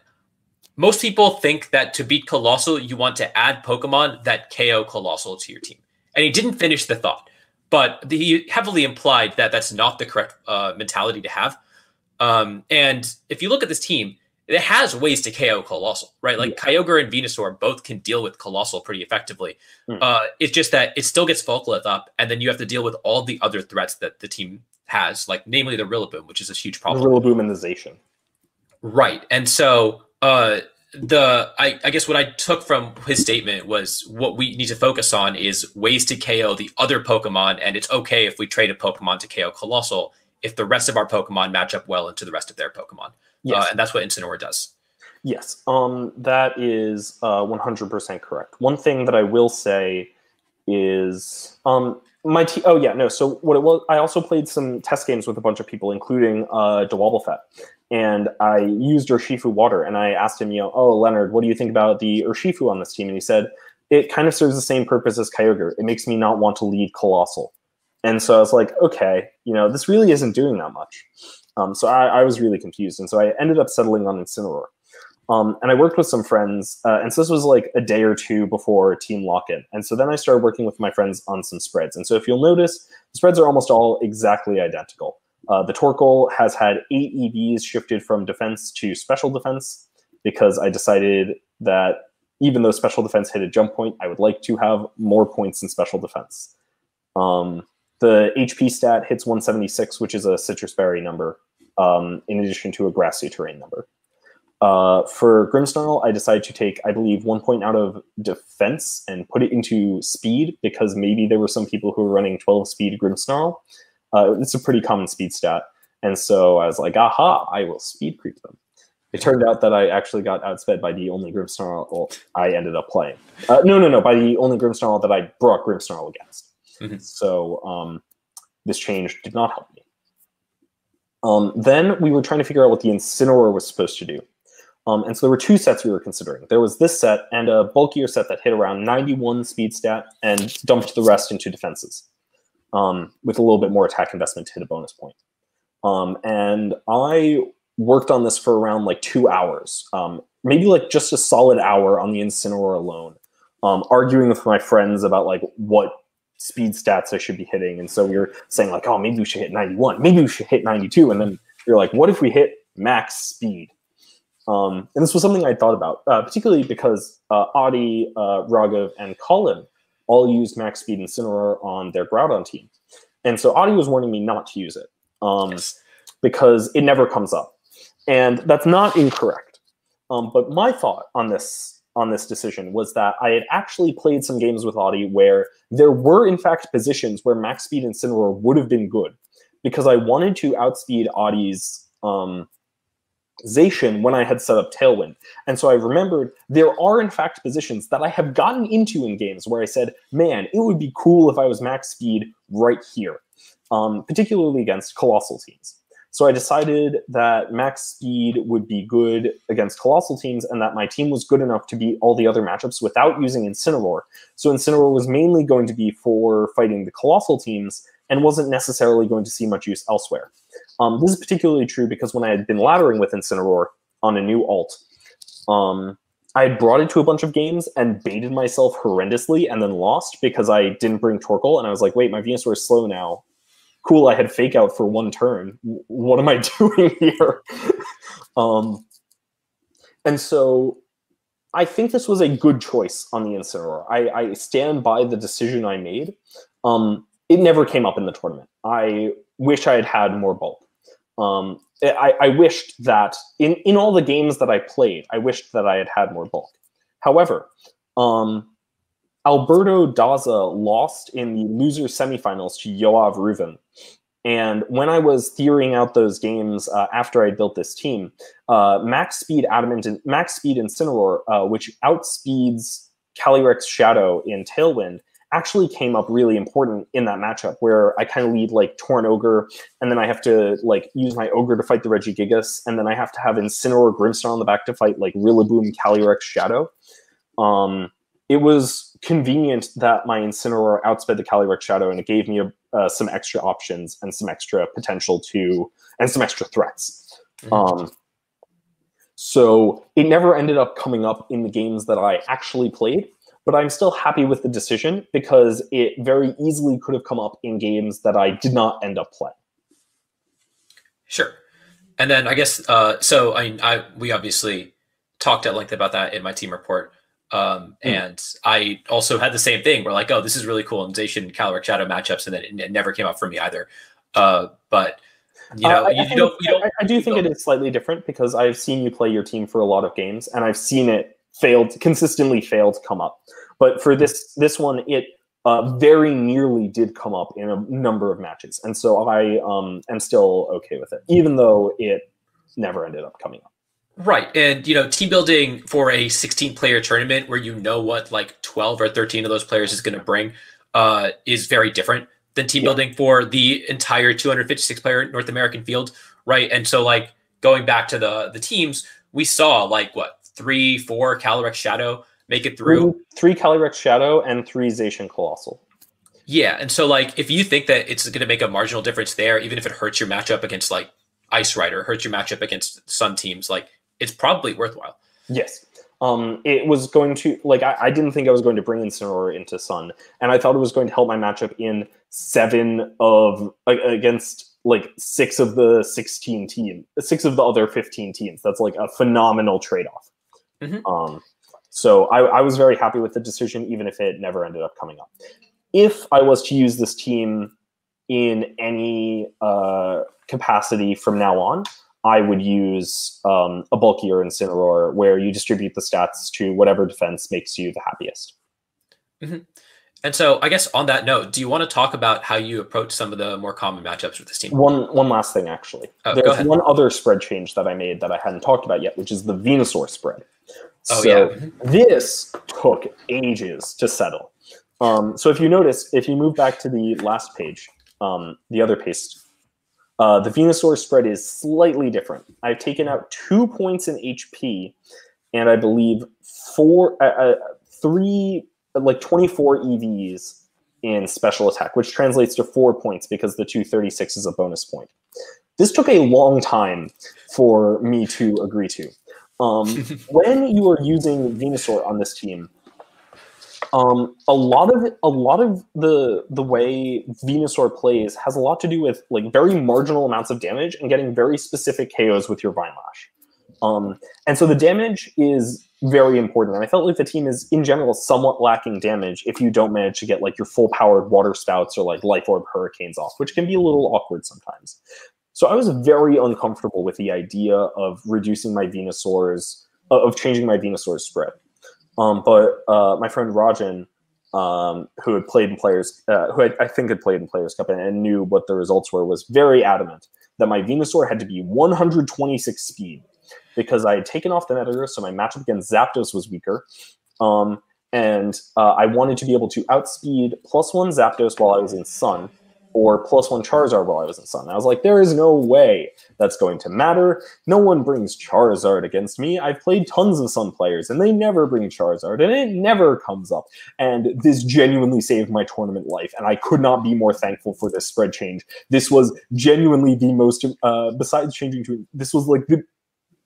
most people think that to beat Colossal, you want to add Pokemon that KO Colossal to your team. And he didn't finish the thought, but he heavily implied that that's not the correct mentality to have. And if you look at this team, it has ways to KO Colossal, right? Like Kyogre and Venusaur both can deal with Colossal pretty effectively. It's just that it still gets Volclith up, and then you have to deal with all the other threats that the team has, like namely the Rillaboom, which is a huge problem. The Rillaboom and the Zacian. Right. And so I guess what I took from his statement was what we need to focus on is ways to KO the other Pokemon, and it's okay if we trade a Pokemon to KO Colossal if the rest of our Pokemon match up well into the rest of their Pokemon. Yes. And that's what Incineroar does. Yes, that is 100% correct. One thing that I will say is my team. Oh yeah, no. So what it was, I also played some test games with a bunch of people, including Dwobblefett, and I used Urshifu Water, and I asked him, you know, oh Leonard, what do you think about the Urshifu on this team? And he said it kind of serves the same purpose as Kyogre. It makes me not want to lead Colossal, and so I was like, okay, you know, this really isn't doing that much. So I was really confused, and so I ended up settling on Incineroar. And I worked with some friends, and so this was like a day or two before team lock-in. And so then I started working with my friends on some spreads. And so if you'll notice, the spreads are almost all exactly identical. The Torkoal has had 8 EVs shifted from defense to special defense because I decided that even though special defense hit a jump point, I would like to have more points in special defense. The HP stat hits 176, which is a citrus berry number, in addition to a grassy terrain number. For Grimmsnarl, I decided to take, I believe, 1 point out of defense and put it into speed because maybe there were some people who were running 12 speed Grimmsnarl. It's a pretty common speed stat. And so I was like, aha, I will speed creep them. It turned out that I actually got outsped by the only Grimmsnarl I ended up playing. No, by the only Grimmsnarl that I brought Grimmsnarl against. So this change did not help me. Then we were trying to figure out what the Incineroar was supposed to do. And so there were 2 sets we were considering. There was this set and a bulkier set that hit around 91 speed stat and dumped the rest into defenses with a little bit more attack investment to hit a bonus point. And I worked on this for around like 2 hours, maybe like just a solid hour on the Incineroar alone, arguing with my friends about like what speed stats I should be hitting. And so we were saying like, oh, maybe we should hit 91, maybe we should hit 92. And then you're like, what if we hit max speed? And this was something I thought about, particularly because Adi, Raghav, and Colin all used max speed Incineroar on their Groudon team. And so Adi was warning me not to use it because it never comes up. And that's not incorrect. But my thought on this decision was that I had actually played some games with Adi where there were, in fact, positions where max speed Incineroar would have been good because I wanted to outspeed Adi's Zacian when I had set up Tailwind. And so I remembered there are, in fact, positions that I have gotten into in games where I said, man, it would be cool if I was max speed right here, particularly against Colossal teams. So I decided that max speed would be good against Colossal teams and that my team was good enough to beat all the other matchups without using Incineroar. So Incineroar was mainly going to be for fighting the Colossal teams and wasn't necessarily going to see much use elsewhere. This is particularly true because when I had been laddering with Incineroar on a new alt, I had brought it to a bunch of games and baited myself horrendously and then lost because I didn't bring Torkoal. And I was like, wait, my Venusaur is slow now. Cool, I had Fake Out for one turn. What am I doing here? And so I think this was a good choice on the Incineroar. I stand by the decision I made. It never came up in the tournament. I wish I had had more bulk. I wished that in all the games that I played, I wished that I had had more bulk. However, Alberto Daza lost in the loser semifinals to Yoav Reuven. And when I was theorying out those games after I built this team, Max Speed Incineroar, which outspeeds Calyrex Shadow in Tailwind, actually came up really important in that matchup, where I kind of lead like Torn Ogre, and then I have to like use my Ogre to fight the Regigigas, and then I have to have Incineroar Grimmstar on the back to fight like Rillaboom Calyrex Shadow. It was convenient that my Incineroar outsped the Calyrex Shadow, and it gave me some extra options and some extra potential and some extra threats. Mm-hmm. So it never ended up coming up in the games that I actually played, but I'm still happy with the decision because it very easily could have come up in games that I did not end up playing. Sure. And then I guess, so I mean, we obviously talked at length about that in my team report. And I also had the same thing where like, oh, this is really cool. And Zacian and Calyrex Shadow matchups, and then it never came up for me either. But you know, I do think it is slightly different because I've seen you play your team for a lot of games, and I've seen it consistently fail to come up. But for this one, it very nearly did come up in a number of matches, and so I am still okay with it, even though it never ended up coming up. Right. And, you know, team building for a 16-player tournament where you know what like 12 or 13 of those players is going to bring is very different than team building for the entire 256-player North American field, right? And so, like, going back to the teams, we saw, like, what, 3-4 Calyrex Shadow make it through? 3 Calyrex Shadow and 3 Zacian Colossal. Yeah, and so, like, if you think that it's going to make a marginal difference there, even if it hurts your matchup against, like, Ice Rider, hurts your matchup against Sun teams, like, it's probably worthwhile. Yes. It was going to, like, I didn't think I was going to bring Incineroar into Sun, and I thought it was going to help my matchup in 7 of, against, like, 6 of the 16 teams, 6 of the other 15 teams. That's, like, a phenomenal trade-off. Mm-hmm. So I was very happy with the decision, even if it never ended up coming up. If I was to use this team in any capacity from now on, I would use a bulkier Incineroar where you distribute the stats to whatever defense makes you the happiest. Mm-hmm. And so I guess on that note, do you want to talk about how you approach some of the more common matchups with this team? One last thing, actually. There's one other spread change that I made that I hadn't talked about yet, which is the Venusaur spread. This took ages to settle. So if you notice, if you move back to the last page, the other paste, the Venusaur spread is slightly different. I've taken out 2 points in HP, and I believe 24 EVs in special attack, which translates to 4 points because the 236 is a bonus point. This took a long time for me to agree to. When you are using Venusaur on this team, a lot of the way Venusaur plays has a lot to do with like very marginal amounts of damage and getting very specific KOs with your Vine Lash. And so the damage is very important. And I felt like the team is in general somewhat lacking damage if you don't manage to get like your full powered Water Spouts or like Life Orb Hurricanes off, which can be a little awkward sometimes. So I was very uncomfortable with the idea of reducing my Venusaur's, of changing my Venusaur's spread. But my friend Rajan, who had played in Players, I think had played in Players Cup and knew what the results were, was very adamant that my Venusaur had to be 126 speed because I had taken off the Metagross, so my matchup against Zapdos was weaker. And I wanted to be able to outspeed +1 Zapdos while I was in Sun, or +1 Charizard while I was in Sun. And I was like, there is no way that's going to matter. No one brings Charizard against me. I've played tons of Sun players, and they never bring Charizard, and it never comes up. And this genuinely saved my tournament life, and I could not be more thankful for this spread change. This was genuinely the most, besides changing to, this was like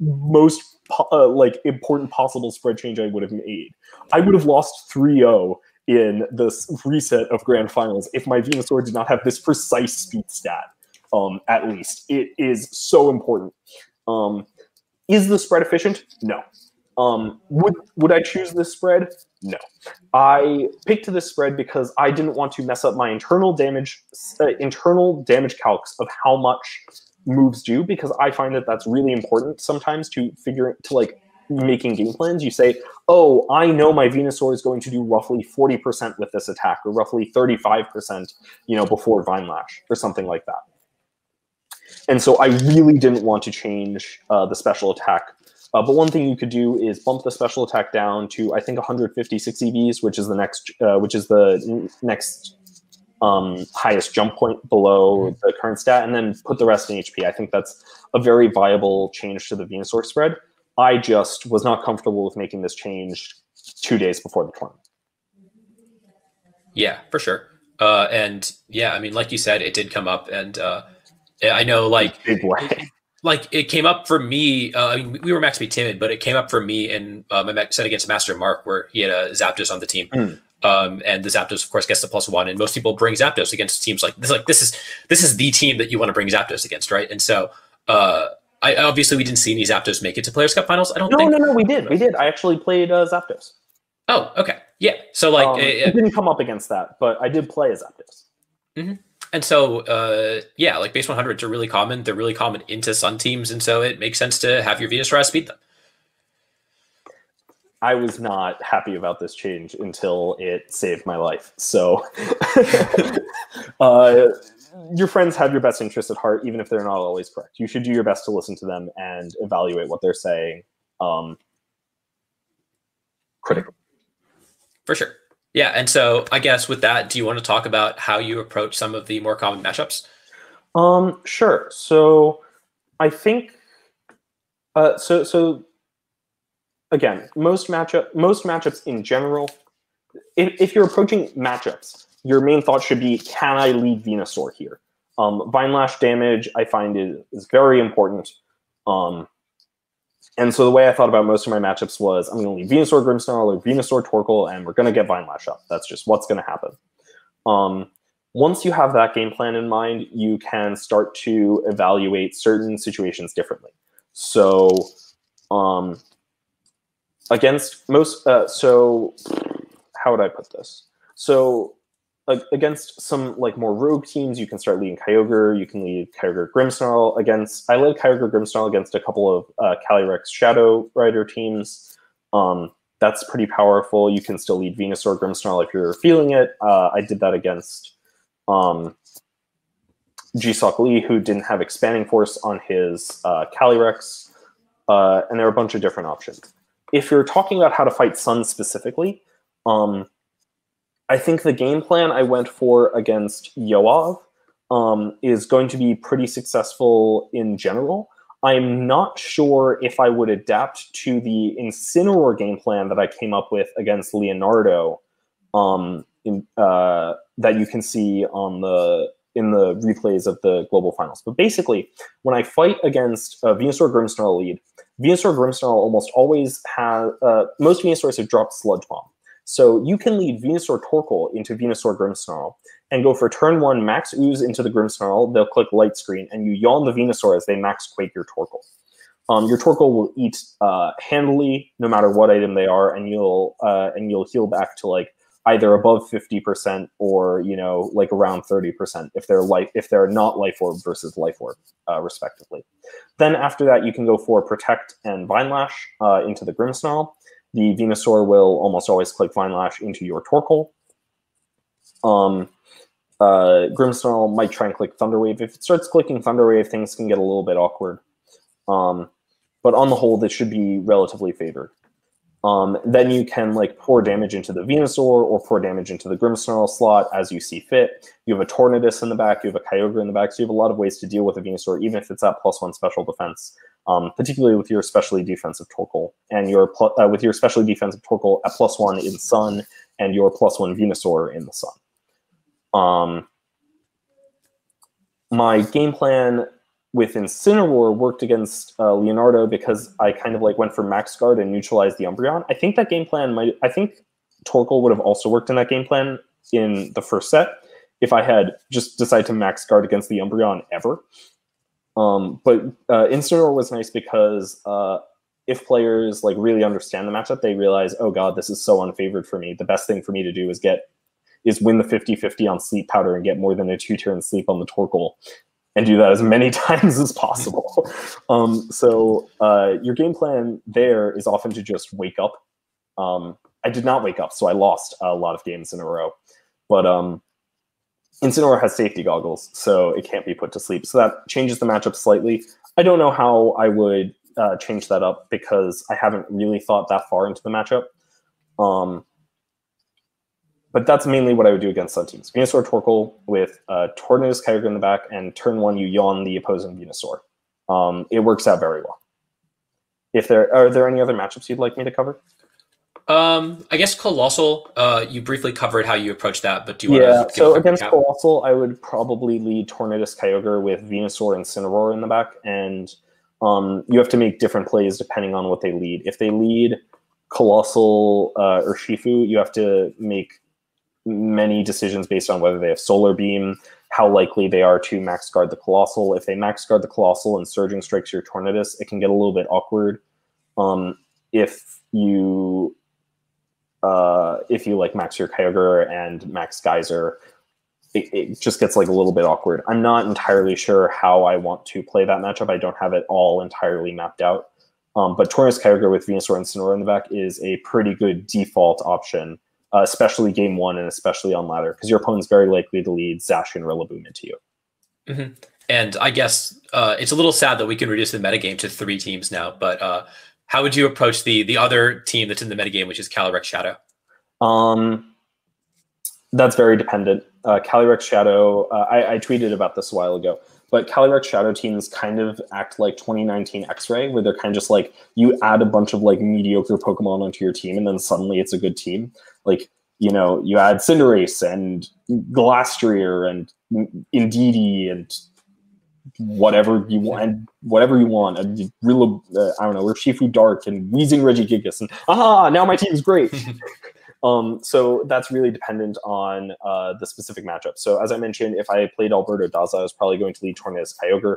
most like important possible spread change I would have made. I would have lost 3-0 in this reset of Grand Finals if my Venusaur did not have this precise speed stat. At least it is so important. Is the spread efficient? No. Would I choose this spread? No. I picked this spread because I didn't want to mess up my internal damage calcs of how much moves do, because I find that that's really important sometimes to like making game plans. You say, oh, I know my Venusaur is going to do roughly 40% with this attack, or roughly 35%, before Vine Lash, or something like that. And so I really didn't want to change the special attack. But one thing you could do is bump the special attack down to, I think, 156 EVs, which is the next highest jump point below the current stat, and then put the rest in HP. I think that's a very viable change to the Venusaur spread. I just was not comfortable with making this change 2 days before the tournament. Yeah, for sure. And yeah, I mean, like you said, it did come up, and I know, like, big way. Like, it came up for me. I mean, we were max be timid, but it came up for me in my set against Master Mark, where he had a Zapdos on the team. And the Zapdos, of course, gets the +1, and most people bring Zapdos against teams like this. Like, this is the team that you want to bring Zapdos against, right? And so, I obviously we didn't see any Zapdos make it to Players Cup Finals. I don't think. No, we did. I actually played Zapdos. Oh, okay, yeah. So like, it didn't come up against that, but I did play a Zapdos. Mm-hmm. And so, yeah, like base 100s are really common. They're really common into Sun teams, and so it makes sense to have your Venusaur speed them. I was not happy about this change until it saved my life. So your friends have your best interests at heart, even if they're not always correct. You should do your best to listen to them and evaluate what they're saying critically. For sure. Yeah, and so I guess with that, do you want to talk about how you approach some of the more common matchups? Sure. So I think so again, most matchups in general, if you're approaching matchups, your main thought should be, can I lead Venusaur here? Vine Lash damage, I find, is very important. And so the way I thought about most of my matchups was, I'm going to lead Venusaur Grimmsnarl or Venusaur Torkoal, and we're going to get Vine Lash up. That's just what's going to happen. Once you have that game plan in mind, you can start to evaluate certain situations differently. So against most, so how would I put this? So against some like more rogue teams, you can start leading Kyogre. You can lead Kyogre Grimmsnarl against. I led Kyogre Grimmsnarl against a couple of Calyrex Shadow Rider teams. That's pretty powerful. You can still lead Venusaur Grimmsnarl if you're feeling it. I did that against G-Sock Lee, who didn't have Expanding Force on his Calyrex, and there are a bunch of different options. If you're talking about how to fight Sun specifically, I think the game plan I went for against Yoav is going to be pretty successful in general. I'm not sure if I would adapt to the Incineroar game plan that I came up with against Leonardo that you can see in the replays of the global finals. But basically, when I fight against Venusaur Grimmsnarl lead, Venusaur Grimmsnarl almost always has most Venusaurs have dropped Sludge Bomb. So you can lead Venusaur Torkoal into Venusaur Grimmsnarl and go for turn 1 max Ooze into the Grimmsnarl. They'll click Light Screen, and you yawn the Venusaur as they max Quake your Torkoal. Your Torkoal will eat handily no matter what item they are, and you'll heal back to like either above 50% or like around 30% if they're not Life Orb versus Life Orb respectively. Then after that, you can go for Protect and Vine Lash into the Grimmsnarl. The Venusaur will almost always click Vine Lash into your Torkoal. Grimmsnarl might try and click Thunder Wave. If it starts clicking Thunder Wave, things can get a little bit awkward. But on the whole, this should be relatively favored. Then you can like pour damage into the Venusaur or pour damage into the Grimmsnarl slot as you see fit. You have a Tornadus in the back, you have a Kyogre in the back, so you have a lot of ways to deal with a Venusaur, even if it's at +1 special defense. Particularly with your especially defensive Torkoal and your with your especially defensive Torkoal at +1 in Sun and your +1 Venusaur in the Sun. My game plan with Incineroar worked against Leonardo because I kind of like went for Max Guard and neutralized the Umbreon. I think that game plan might. I think Torkoal would have also worked in that game plan in the first set if I had just decided to Max Guard against the Umbreon ever. But Incineroar was nice because if players like really understand the matchup, they realize, oh god, this is so unfavored for me. The best thing for me to do is win the 50-50 on Sleep Powder and get more than a 2-turn sleep on the Torkoal, and do that as many times as possible. So your game plan there is often to just wake up. I did not wake up, so I lost a lot of games in a row. But Incineroar has safety goggles, so it can't be put to sleep. So that changes the matchup slightly. I don't know how I would change that up because I haven't really thought that far into the matchup. But that's mainly what I would do against some teams. Venusaur Torkoal with Tornadus Kyogre in the back, and turn 1 you yawn the opposing Venusaur. It works out very well. Are there any other matchups you'd like me to cover? I guess Colossal, you briefly covered how you approach that, but do you want to... So against Colossal, I would probably lead Tornadus Kyogre with Venusaur and Incineroar in the back, and you have to make different plays depending on what they lead. If they lead Colossal or Shifu, you have to make many decisions based on whether they have Solar Beam, how likely they are to max guard the Colossal. If they max guard the Colossal and Surging Strikes your Tornadus, it can get a little bit awkward. If you like max your Kyogre and max Geyser, it just gets like a little bit awkward. I'm not entirely sure how I want to play that matchup. I don't have it all entirely mapped out. But Tornadus Kyogre with Venusaur and Incineroar in the back is a pretty good default option, especially game 1 and especially on ladder, because your opponent's very likely to lead Zacian and Rillaboom into you. Mm-hmm. And I guess it's a little sad that we can reduce the metagame to 3 teams now, but how would you approach the other team that's in the metagame, which is Calyrex Shadow? That's very dependent. Calyrex Shadow, I tweeted about this a while ago, but Calyrex Shadow teams kind of act like 2019 X-Ray, where they're kind of just like, you add a bunch of like mediocre Pokemon onto your team, and then suddenly it's a good team. Like, you know, you add Cinderace and Glastrier and Indeedee and whatever you want, and whatever you want. I don't know, or Shifu Dark and Wheezing Regigigas, and now my team's great. So that's really dependent on the specific matchup. So as I mentioned, if I played Alberto Daza, I was probably going to lead Tornadus Kyogre.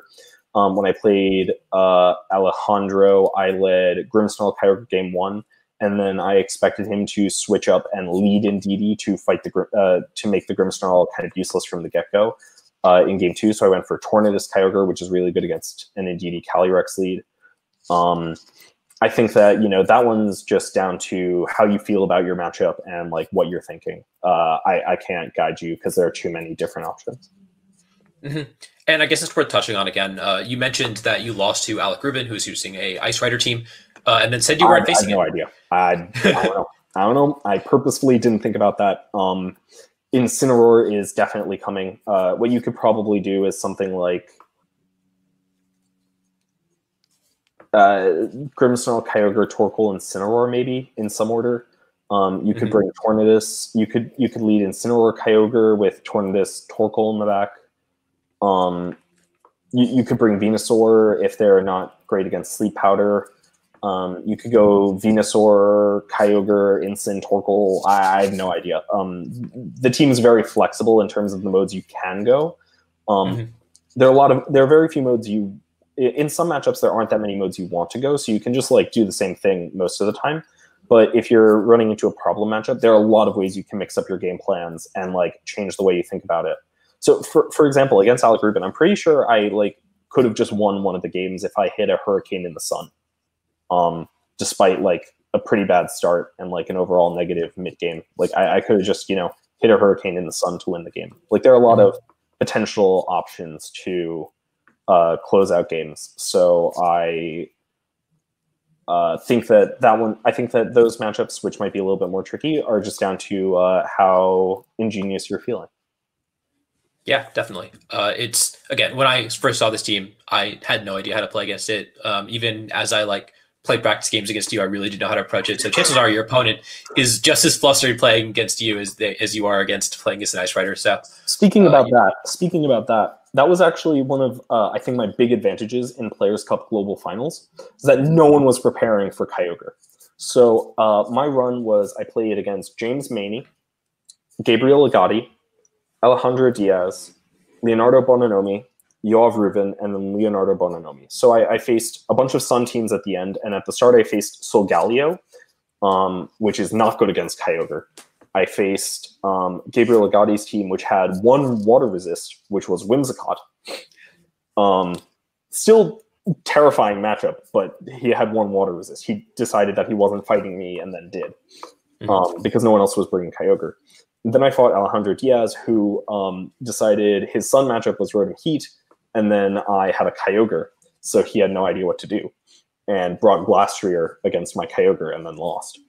When I played Alejandro, I led Grimmsnarl Kyogre game 1, and then I expected him to switch up and lead Indeedee to fight to make the Grimmsnarl kind of useless from the get-go in game 2. So I went for Tornadus Kyogre, which is really good against an Indeedee Calyrex lead. I think that, you know, that one's just down to how you feel about your matchup and like what you're thinking. I can't guide you because there are too many different options. Mm-hmm. And I guess it's worth touching on again. You mentioned that you lost to Alec Rubin, who's using a Ice Rider team, and then said you weren't facing him. I have no idea. I don't know. I purposefully didn't think about that. Incineroar is definitely coming. What you could probably do is something like Grimmsnarl, Kyogre, Torkoal, and Incineroar, maybe in some order. You could bring Tornadus. You could lead Incineroar, Kyogre with Tornadus, Torkoal in the back. You could bring Venusaur if they're not great against Sleep Powder. You could go Venusaur, Kyogre, Incin, Torkoal. I have no idea. The team is very flexible in terms of the modes you can go. There are very few modes in some matchups, there aren't that many modes you want to go, so you can just like do the same thing most of the time. But if you're running into a problem matchup, there are a lot of ways you can mix up your game plans and like change the way you think about it. So for example, against Alec Rubin, I'm pretty sure I like could have just won one of the games if I hit a Hurricane in the Sun, despite like a pretty bad start and like an overall negative mid game. Like I could have just, you know, hit a Hurricane in the Sun to win the game. Like there are a lot of potential options to close out games. So I think that those matchups, which might be a little bit more tricky, are just down to how ingenious you're feeling. Yeah, definitely. It's again, when I first saw this team, I had no idea how to play against it. Even as I like played practice games against you, I really do know how to approach it. So chances are your opponent is just as flustered playing against you as you are against playing against an Ice Rider. So speaking about that, that was actually one of I think my big advantages in Players Cup Global Finals is that no one was preparing for Kyogre. So my run was I played against James Maney, Gabriel Agati, Alejandro Diaz, Leonardo Bonanomi, Yoav Rubin, and then Leonardo Bonanomi. So I faced a bunch of Sun teams at the end, and at the start I faced Solgaleo, which is not good against Kyogre. I faced Gabriel Agati's team, which had 1 water resist, which was Whimsicott. Still terrifying matchup, but he had 1 water resist. He decided that he wasn't fighting me and then did, because no one else was bringing Kyogre. Then I fought Alejandro Diaz, who decided his Sun matchup was Rotom Heat, and then I had a Kyogre, so he had no idea what to do, and brought Glastrier against my Kyogre and then lost.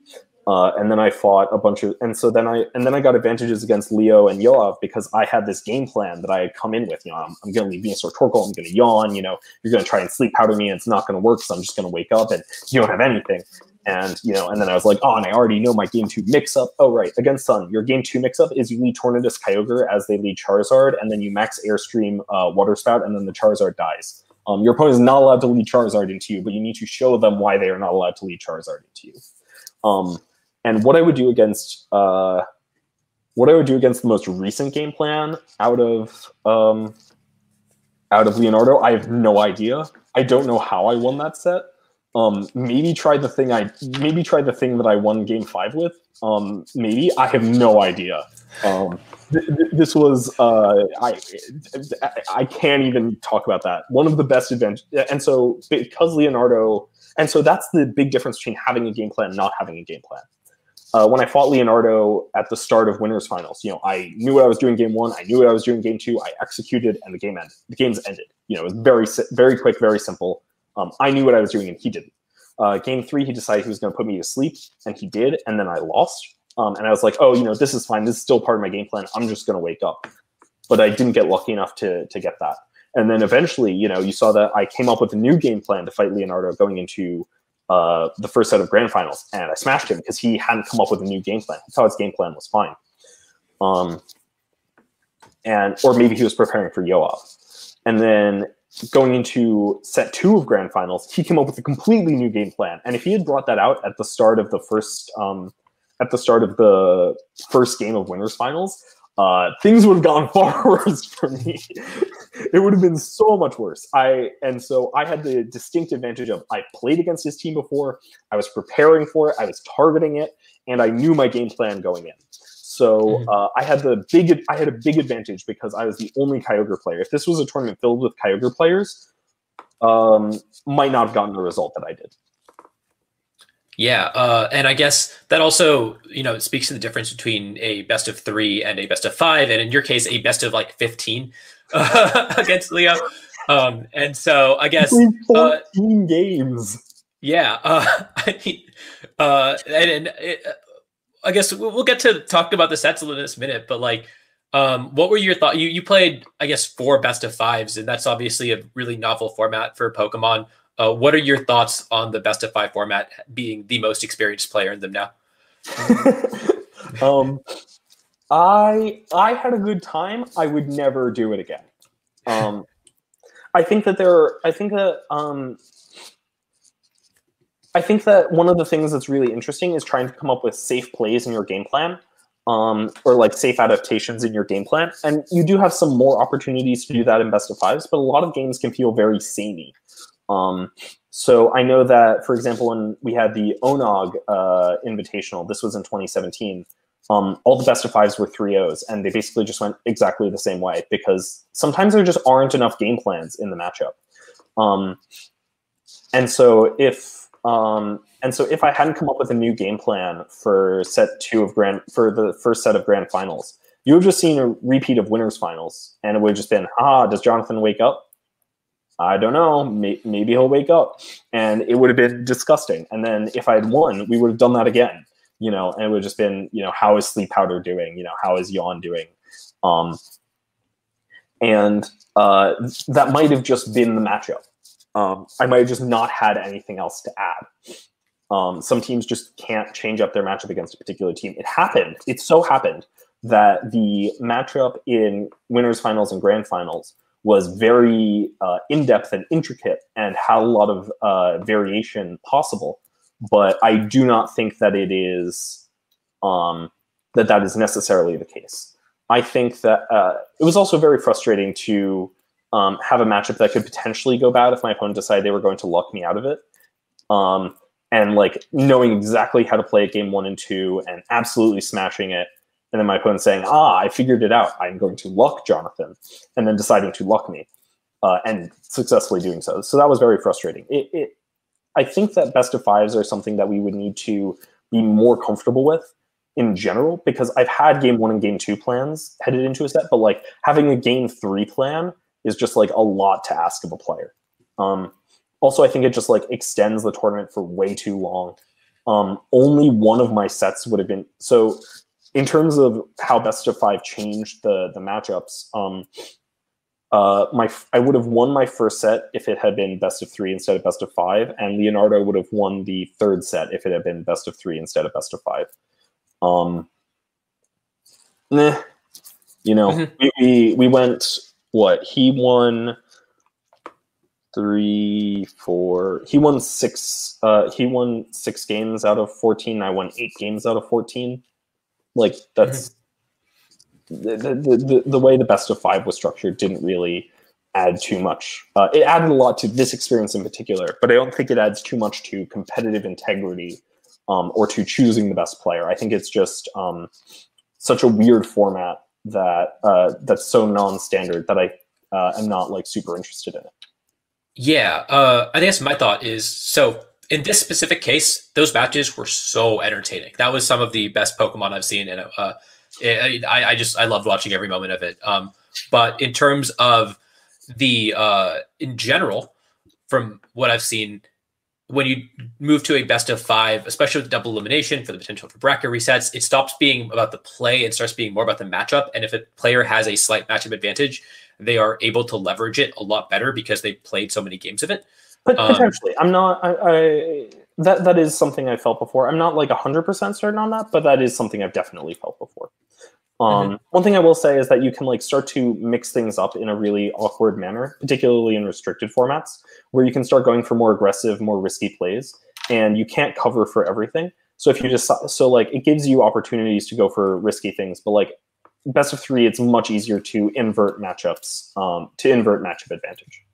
And then I fought a bunch of, and then I got advantages against Leo and Yoav because I had this game plan that I had come in with. You know, I'm going to leave Venusaur Torkoal, I'm going to yawn. You know, you're going to try and sleep powder me, and it's not going to work, so I'm just going to wake up, and you don't have anything. And, you know, and then I was like, oh, and I already know my game 2 mix-up. Oh, right, against Sun, your game 2 mix-up is you lead Tornadus Kyogre as they lead Charizard, and then you max Airstream Water Spout, and then the Charizard dies. Your opponent is not allowed to lead Charizard into you, but you need to show them why they are not allowed to lead Charizard into you. And what I would do against the most recent game plan out of Leonardo, I have no idea. I don't know how I won that set. Maybe tried the thing that I won game 5 with. Maybe I have no idea. This was I can't even talk about that. One of the best advantages, and so because Leonardo, and so that's the big difference between having a game plan and not having a game plan. When I fought Leonardo at the start of Winners Finals, you know, I knew what I was doing game 1, I knew what I was doing game 2, I executed, and the game ended. The games ended. You know, it was very quick, very simple. I knew what I was doing, and he didn't. Game 3, he decided he was going to put me to sleep, and he did, and then I lost. And I was like, oh, you know, this is fine. This is still part of my game plan. I'm just going to wake up. But I didn't get lucky enough to get that. And then eventually, you know, you saw that I came up with a new game plan to fight Leonardo going into the first set of grand finals, and I smashed him because he hadn't come up with a new game plan. He thought his game plan was fine. Or maybe he was preparing for Yoav. And then going into set 2 of grand finals, he came up with a completely new game plan. And if he had brought that out at the start of the first game of winners finals, things would have gone far worse for me. It would have been so much worse. And so I had the distinct advantage of I played against his team before, I was preparing for it, I was targeting it, and I knew my game plan going in. So I had a big advantage because I was the only Kyogre player. If this was a tournament filled with Kyogre players, might not have gotten the result that I did. Yeah, and I guess that also, you know, speaks to the difference between a best of 3 and a best of 5, and in your case, a best of like 15 against Leo. And so I guess 14 games. Yeah, I mean, I guess we'll get to talk about the sets in this minute, but like, what were your thoughts? You played, I guess, 4 best of 5s, and that's obviously a really novel format for Pokemon. What are your thoughts on the best of 5 format, being the most experienced player in them now? I had a good time. I would never do it again. I think that one of the things that's really interesting is trying to come up with safe plays in your game plan, or like safe adaptations in your game plan. And you do have some more opportunities to do that in best of 5s, but a lot of games can feel very samey. So I know that, for example, when we had the Onog Invitational, this was in 2017, all the best of 5s were 3-0s, and they basically just went exactly the same way because sometimes there just aren't enough game plans in the matchup. And so if I hadn't come up with a new game plan for set 2 of for the first set of grand finals, you would have just seen a repeat of winners finals, and it would have just been, does Jonathan wake up? I don't know. Maybe he'll wake up, and it would have been disgusting. And then if I had won, we would have done that again, you know, and it would have just been, you know, how is Sleep Powder doing? You know, how is Yawn doing? And that might have just been the matchup. I might have just not had anything else to add. Some teams just can't change up their matchup against a particular team. It so happened that the matchup in winners finals and grand finals was very in-depth and intricate and had a lot of variation possible. But I do not think that it is that is necessarily the case. I think that it was also very frustrating to have a matchup that could potentially go bad if my opponent decided they were going to luck me out of it. And like knowing exactly how to play at game 1 and 2 and absolutely smashing it. And then my opponent saying, I figured it out. I'm going to luck Jonathan. And then deciding to luck me and successfully doing so. So that was very frustrating. I think that best of fives are something that we would need to be more comfortable with in general, because I've had game 1 and game 2 plans headed into a set, but like having a game 3 plan is just like a lot to ask of a player. Also, I think it just like extends the tournament for way too long. Only one of my sets would have been so. In terms of how best of 5 changed the matchups, I would have won my first set if it had been best of 3 instead of best of 5, and Leonardo would have won the third set if it had been best of 3 instead of best of 5. We went what he won. 3, 4. He won 6. He won 6 games out of 14. I won 8 games out of 14. Like that's the way the best of 5 was structured didn't really add too much. It added a lot to this experience in particular, but I don't think it adds too much to competitive integrity or to choosing the best player. I think it's just such a weird format that that's so non-standard that I am not like super interested in it. Yeah, I guess my thought is, so in this specific case, those matches were so entertaining. That was some of the best Pokemon I've seen, and I loved watching every moment of it. But in terms of the in general, from what I've seen, when you move to a best of 5, especially with double elimination for the potential for bracket resets, it stops being about the play and starts being more about the matchup. And if a player has a slight matchup advantage, they are able to leverage it a lot better because they played so many games of it. But potentially, I'm not. That is something I felt before. I'm not like 100% certain on that, but that is something I've definitely felt before. One thing I will say is that you can like start to mix things up in a really awkward manner, particularly in restricted formats, where you can start going for more aggressive, more risky plays, and you can't cover for everything. So if you just like it gives you opportunities to go for risky things, but like best of 3, it's much easier to invert matchups, to invert matchup advantage.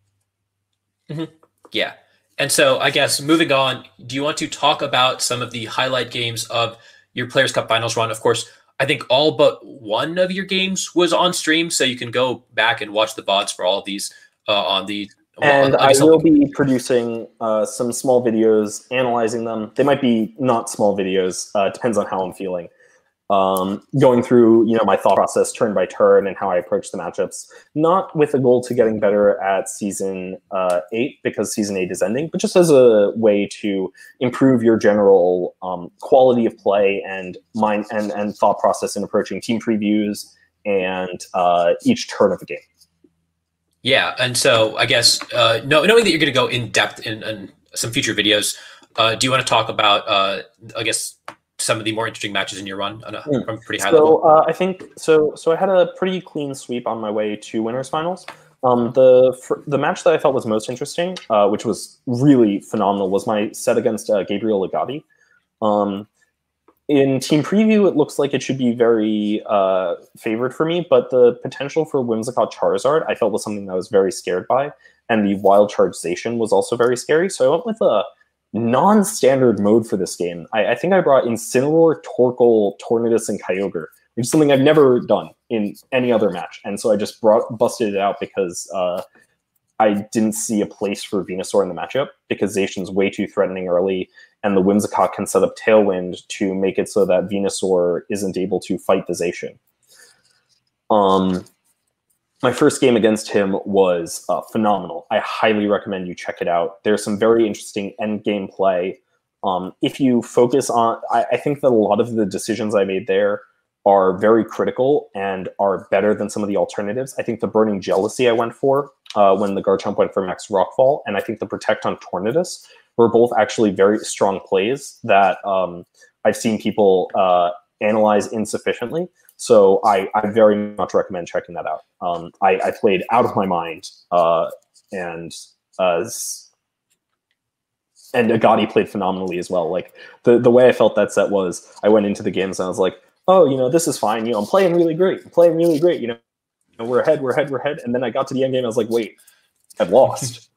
Yeah. And so I guess moving on, do you want to talk about some of the highlight games of your Players' Cup Finals run? Of course, I think all but one of your games was on stream, so you can go back and watch the VODs for all of these on the... And I will be producing some small videos, analyzing them. They might be not small videos, depends on how I'm feeling. Going through, my thought process turn by turn and how I approach the matchups, not with a goal to getting better at season 8 because season 8 is ending, but just as a way to improve your general quality of play and mind and thought process in approaching team previews and each turn of the game. Yeah, and so I guess knowing that you're going to go in depth in some future videos, do you want to talk about I guess some of the more interesting matches in your run from pretty high level? I think so. I had a pretty clean sweep on my way to winners finals. The match that I felt was most interesting, which was really phenomenal, was my set against Gabriel Legati. In team preview, it looks like it should be very favored for me, but the potential for Whimsicott Charizard I felt was something that I was very scared by, and the Wild Charge Zacian was also very scary. So I went with a non-standard mode for this game. I think I brought Incineroar, Torkoal, Tornadus, and Kyogre, which is something I've never done in any other match. And so I just busted it out because I didn't see a place for Venusaur in the matchup because Zacian's way too threatening early, and the Whimsicott can set up Tailwind to make it so that Venusaur isn't able to fight the Zacian. My first game against him was phenomenal. I highly recommend you check it out. There's some very interesting end game play. If you focus on, I think that a lot of the decisions I made there are very critical and are better than some of the alternatives. I think the Burning Jealousy I went for when the Garchomp went for Max Rockfall, and I think the Protect on Tornadus were both actually very strong plays that I've seen people analyze insufficiently. So I very much recommend checking that out. I played out of my mind, and Agati played phenomenally as well. Like the way I felt that set was, I went into the games and I was like, oh, you know, this is fine. You know, I'm playing really great. I'm playing really great. You know, we're ahead. And then I got to the end game. I was like, wait, I've lost.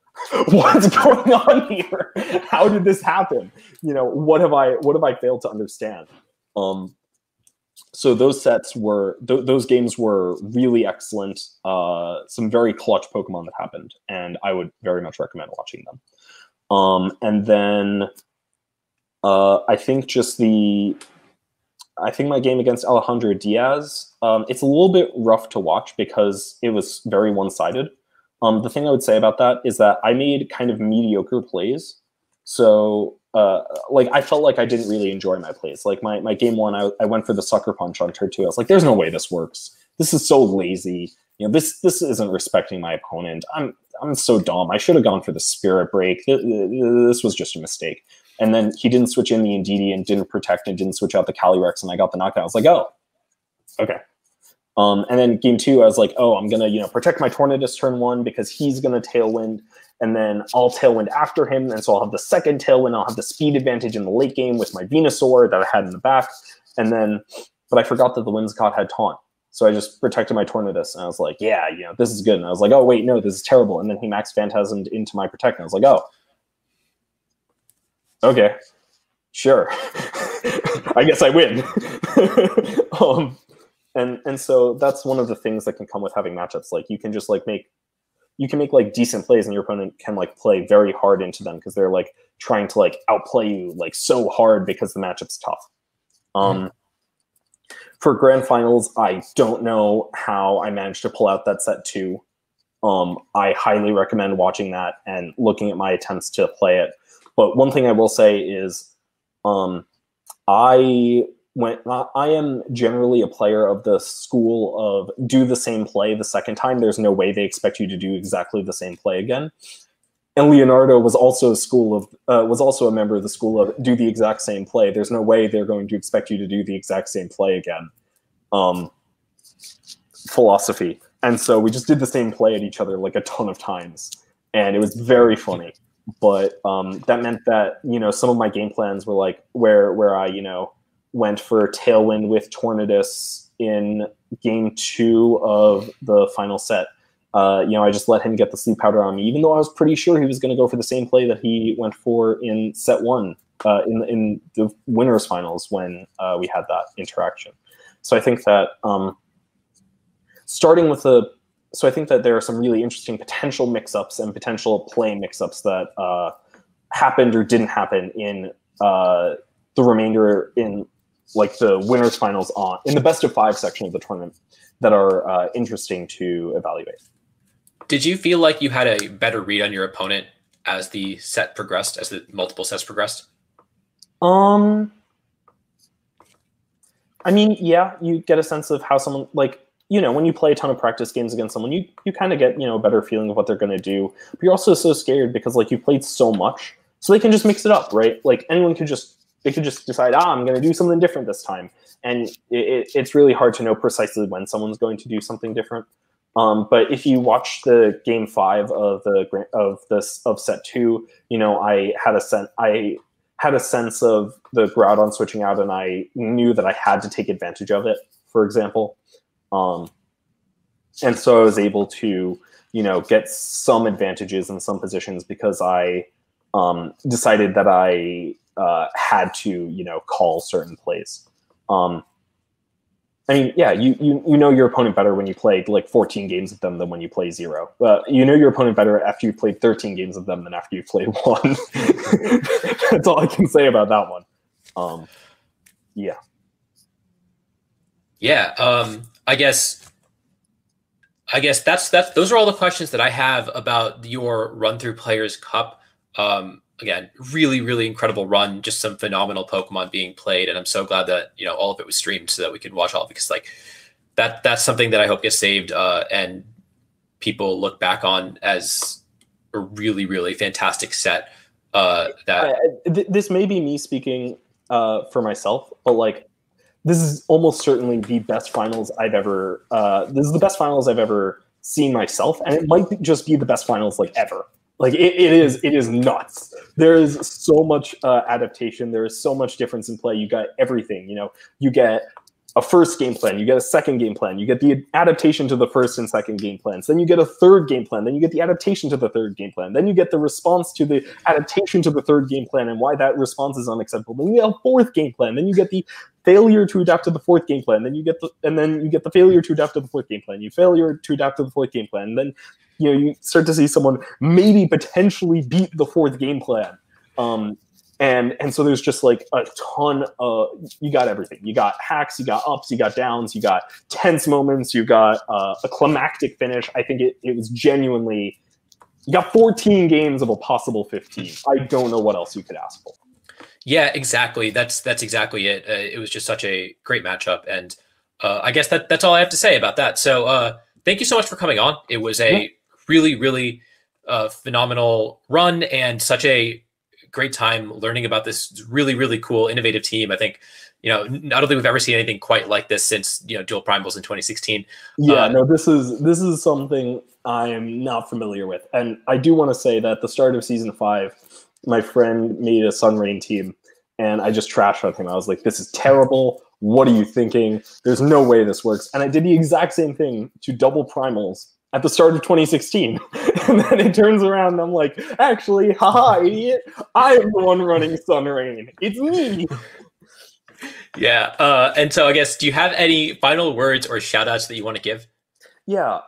What's going on here? How did this happen? You know, what have I failed to understand? So those sets were, those games were really excellent. Some very clutch Pokemon that happened, and I would very much recommend watching them. And then I think my game against Alejandro Diaz, it's a little bit rough to watch because it was very one-sided. The thing I would say about that is that I made kind of mediocre plays. So like I felt like I didn't really enjoy my plays. Like my game one, I went for the Sucker Punch on turn 2. I was like, there's no way this works. This is so lazy. You know, this isn't respecting my opponent. I'm so dumb. I should have gone for the Spirit Break. This was just a mistake. And then he didn't switch in the Indeedee and didn't protect and didn't switch out the Calyrex, and I got the knockout. I was like, oh, okay. And then game 2, I was like, oh, I'm gonna, you know, protect my Tornadus turn 1 because he's gonna Tailwind, and then I'll Tailwind after him, and so I'll have the second Tailwind. I'll have the speed advantage in the late game with my Venusaur that I had in the back, and then, but I forgot that the Whimsicott had Taunt, so I just protected my Tornadus, and I was like, yeah, you know, this is good. And I was like, oh wait, no, this is terrible. And then he Max Phantasmed into my Protect, and I was like, oh, okay, sure. I guess I win. And so that's one of the things that can come with having matchups. Like you can just like make like decent plays, and your opponent can like play very hard into them because they're like trying to like outplay you like so hard because the matchup's tough. For grand finals, I don't know how I managed to pull out that set 2. I highly recommend watching that and looking at my attempts to play it. But one thing I will say is, I am generally a player of the school of do the same play the second time. There's no way they expect you to do exactly the same play again. And Leonardo was also a member of the school of do the exact same play. There's no way they're going to expect you to do the exact same play again. Philosophy. And so we just did the same play at each other like a ton of times, and it was very funny. But that meant that, you know, some of my game plans were like where I, you know, went for Tailwind with Tornadus in game 2 of the final set. You know, I just let him get the Sleep Powder on me, even though I was pretty sure he was going to go for the same play that he went for in set 1 in the winners finals when we had that interaction. So I think that I think that there are some really interesting potential mix-ups and potential play mix-ups that happened or didn't happen in the remainder in like the winners finals in the best of 5 section of the tournament that are interesting to evaluate. Did you feel like you had a better read on your opponent as the set progressed, as the multiple sets progressed? I mean, yeah, you get a sense of how someone, like, you know, when you play a ton of practice games against someone, you kind of get, you know, a better feeling of what they're going to do. But you're also so scared because, like, you played so much, so they can just mix it up, right? Like, anyone could just decide, I'm going to do something different this time. And it's really hard to know precisely when someone's going to do something different. But if you watch the game 5 of set 2, you know, I had a sense of the Groudon switching out, and I knew that I had to take advantage of it, for example. And so I was able to, you know, get some advantages in some positions because I decided that I had to, you know, call certain plays. I mean, yeah, you know your opponent better when you played like 14 games of them than when you play 0. You know your opponent better after you played 13 games of them than after you played 1. That's all I can say about that one. Yeah. Yeah. I guess that's those are all the questions that I have about your Run Through Players Cup. again, really, really incredible run. Just some phenomenal Pokemon being played, and I'm so glad that all of it was streamed so that we could watch all of it, because like that's something that I hope gets saved and people look back on as a really, really fantastic set. This may be me speaking for myself, but like this is almost certainly the best finals I've ever. This is the best finals I've ever seen myself, and it might just be the best finals like ever. Like it is nuts. There is so much adaptation. There is so much difference in play. You got everything. You get a first game plan, you get a second game plan, you get the adaptation to the first and second game plans, then you get a third game plan, then you get the adaptation to the third game plan, then you get the response to the adaptation to the third game plan and why that response is unacceptable, then you get a fourth game plan, then you get the failure to adapt to the fourth game plan, then you get the failure to adapt to the fourth game plan, you failure to adapt to the fourth game plan, and then you start to see someone maybe potentially beat the fourth game plan. And so there's just like a ton of, you got everything. You got hacks, you got ups, you got downs, you got tense moments, you got a climactic finish. I think it was genuinely, you got 14 games of a possible 15. I don't know what else you could ask for. Yeah, exactly. That's exactly it. It was just such a great matchup. And I guess that's all I have to say about that. So thank you so much for coming on. It was a really, really phenomenal run and such a great time learning about this really, really cool, innovative team. I think, I don't think we've ever seen anything quite like this since, Dual Primals in 2016. Yeah, no, this is something I am not familiar with. And I do want to say that at the start of season 5, my friend made a Sunrain team and I just trashed on him. I was like, this is terrible. What are you thinking? There's no way this works. And I did the exact same thing to Double Primals at the start of 2016. And then it turns around and I'm like, actually, haha, idiot, I am the one running Sunrain. It's me. Yeah. And so I guess, do you have any final words or shout outs that you want to give? Yeah.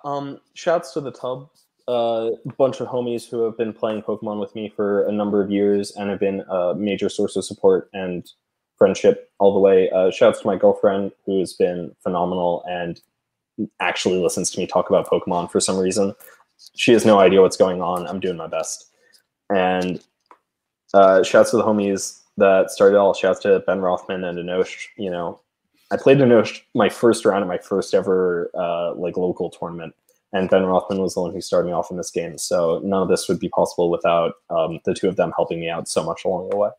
Shouts to the Tub, a bunch of homies who have been playing Pokemon with me for a number of years and have been a major source of support and friendship all the way. Shouts to my girlfriend, who has been phenomenal and actually listens to me talk about Pokemon for some reason. She has no idea what's going on. I'm doing my best. And shouts to the homies that started all. Shouts to Ben Rothman and Anosh. I played Anosh my first round at my first ever local tournament, and Ben Rothman was the one who started me off in this game. So none of this would be possible without the two of them helping me out so much along the way.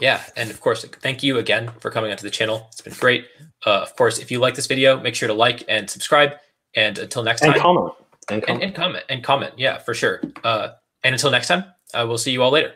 Yeah, and of course, thank you again for coming onto the channel. It's been great. Of course, if you like this video, make sure to like and subscribe. And until next time, and comment. And comment. Yeah, for sure. And until next time, we'll see you all later.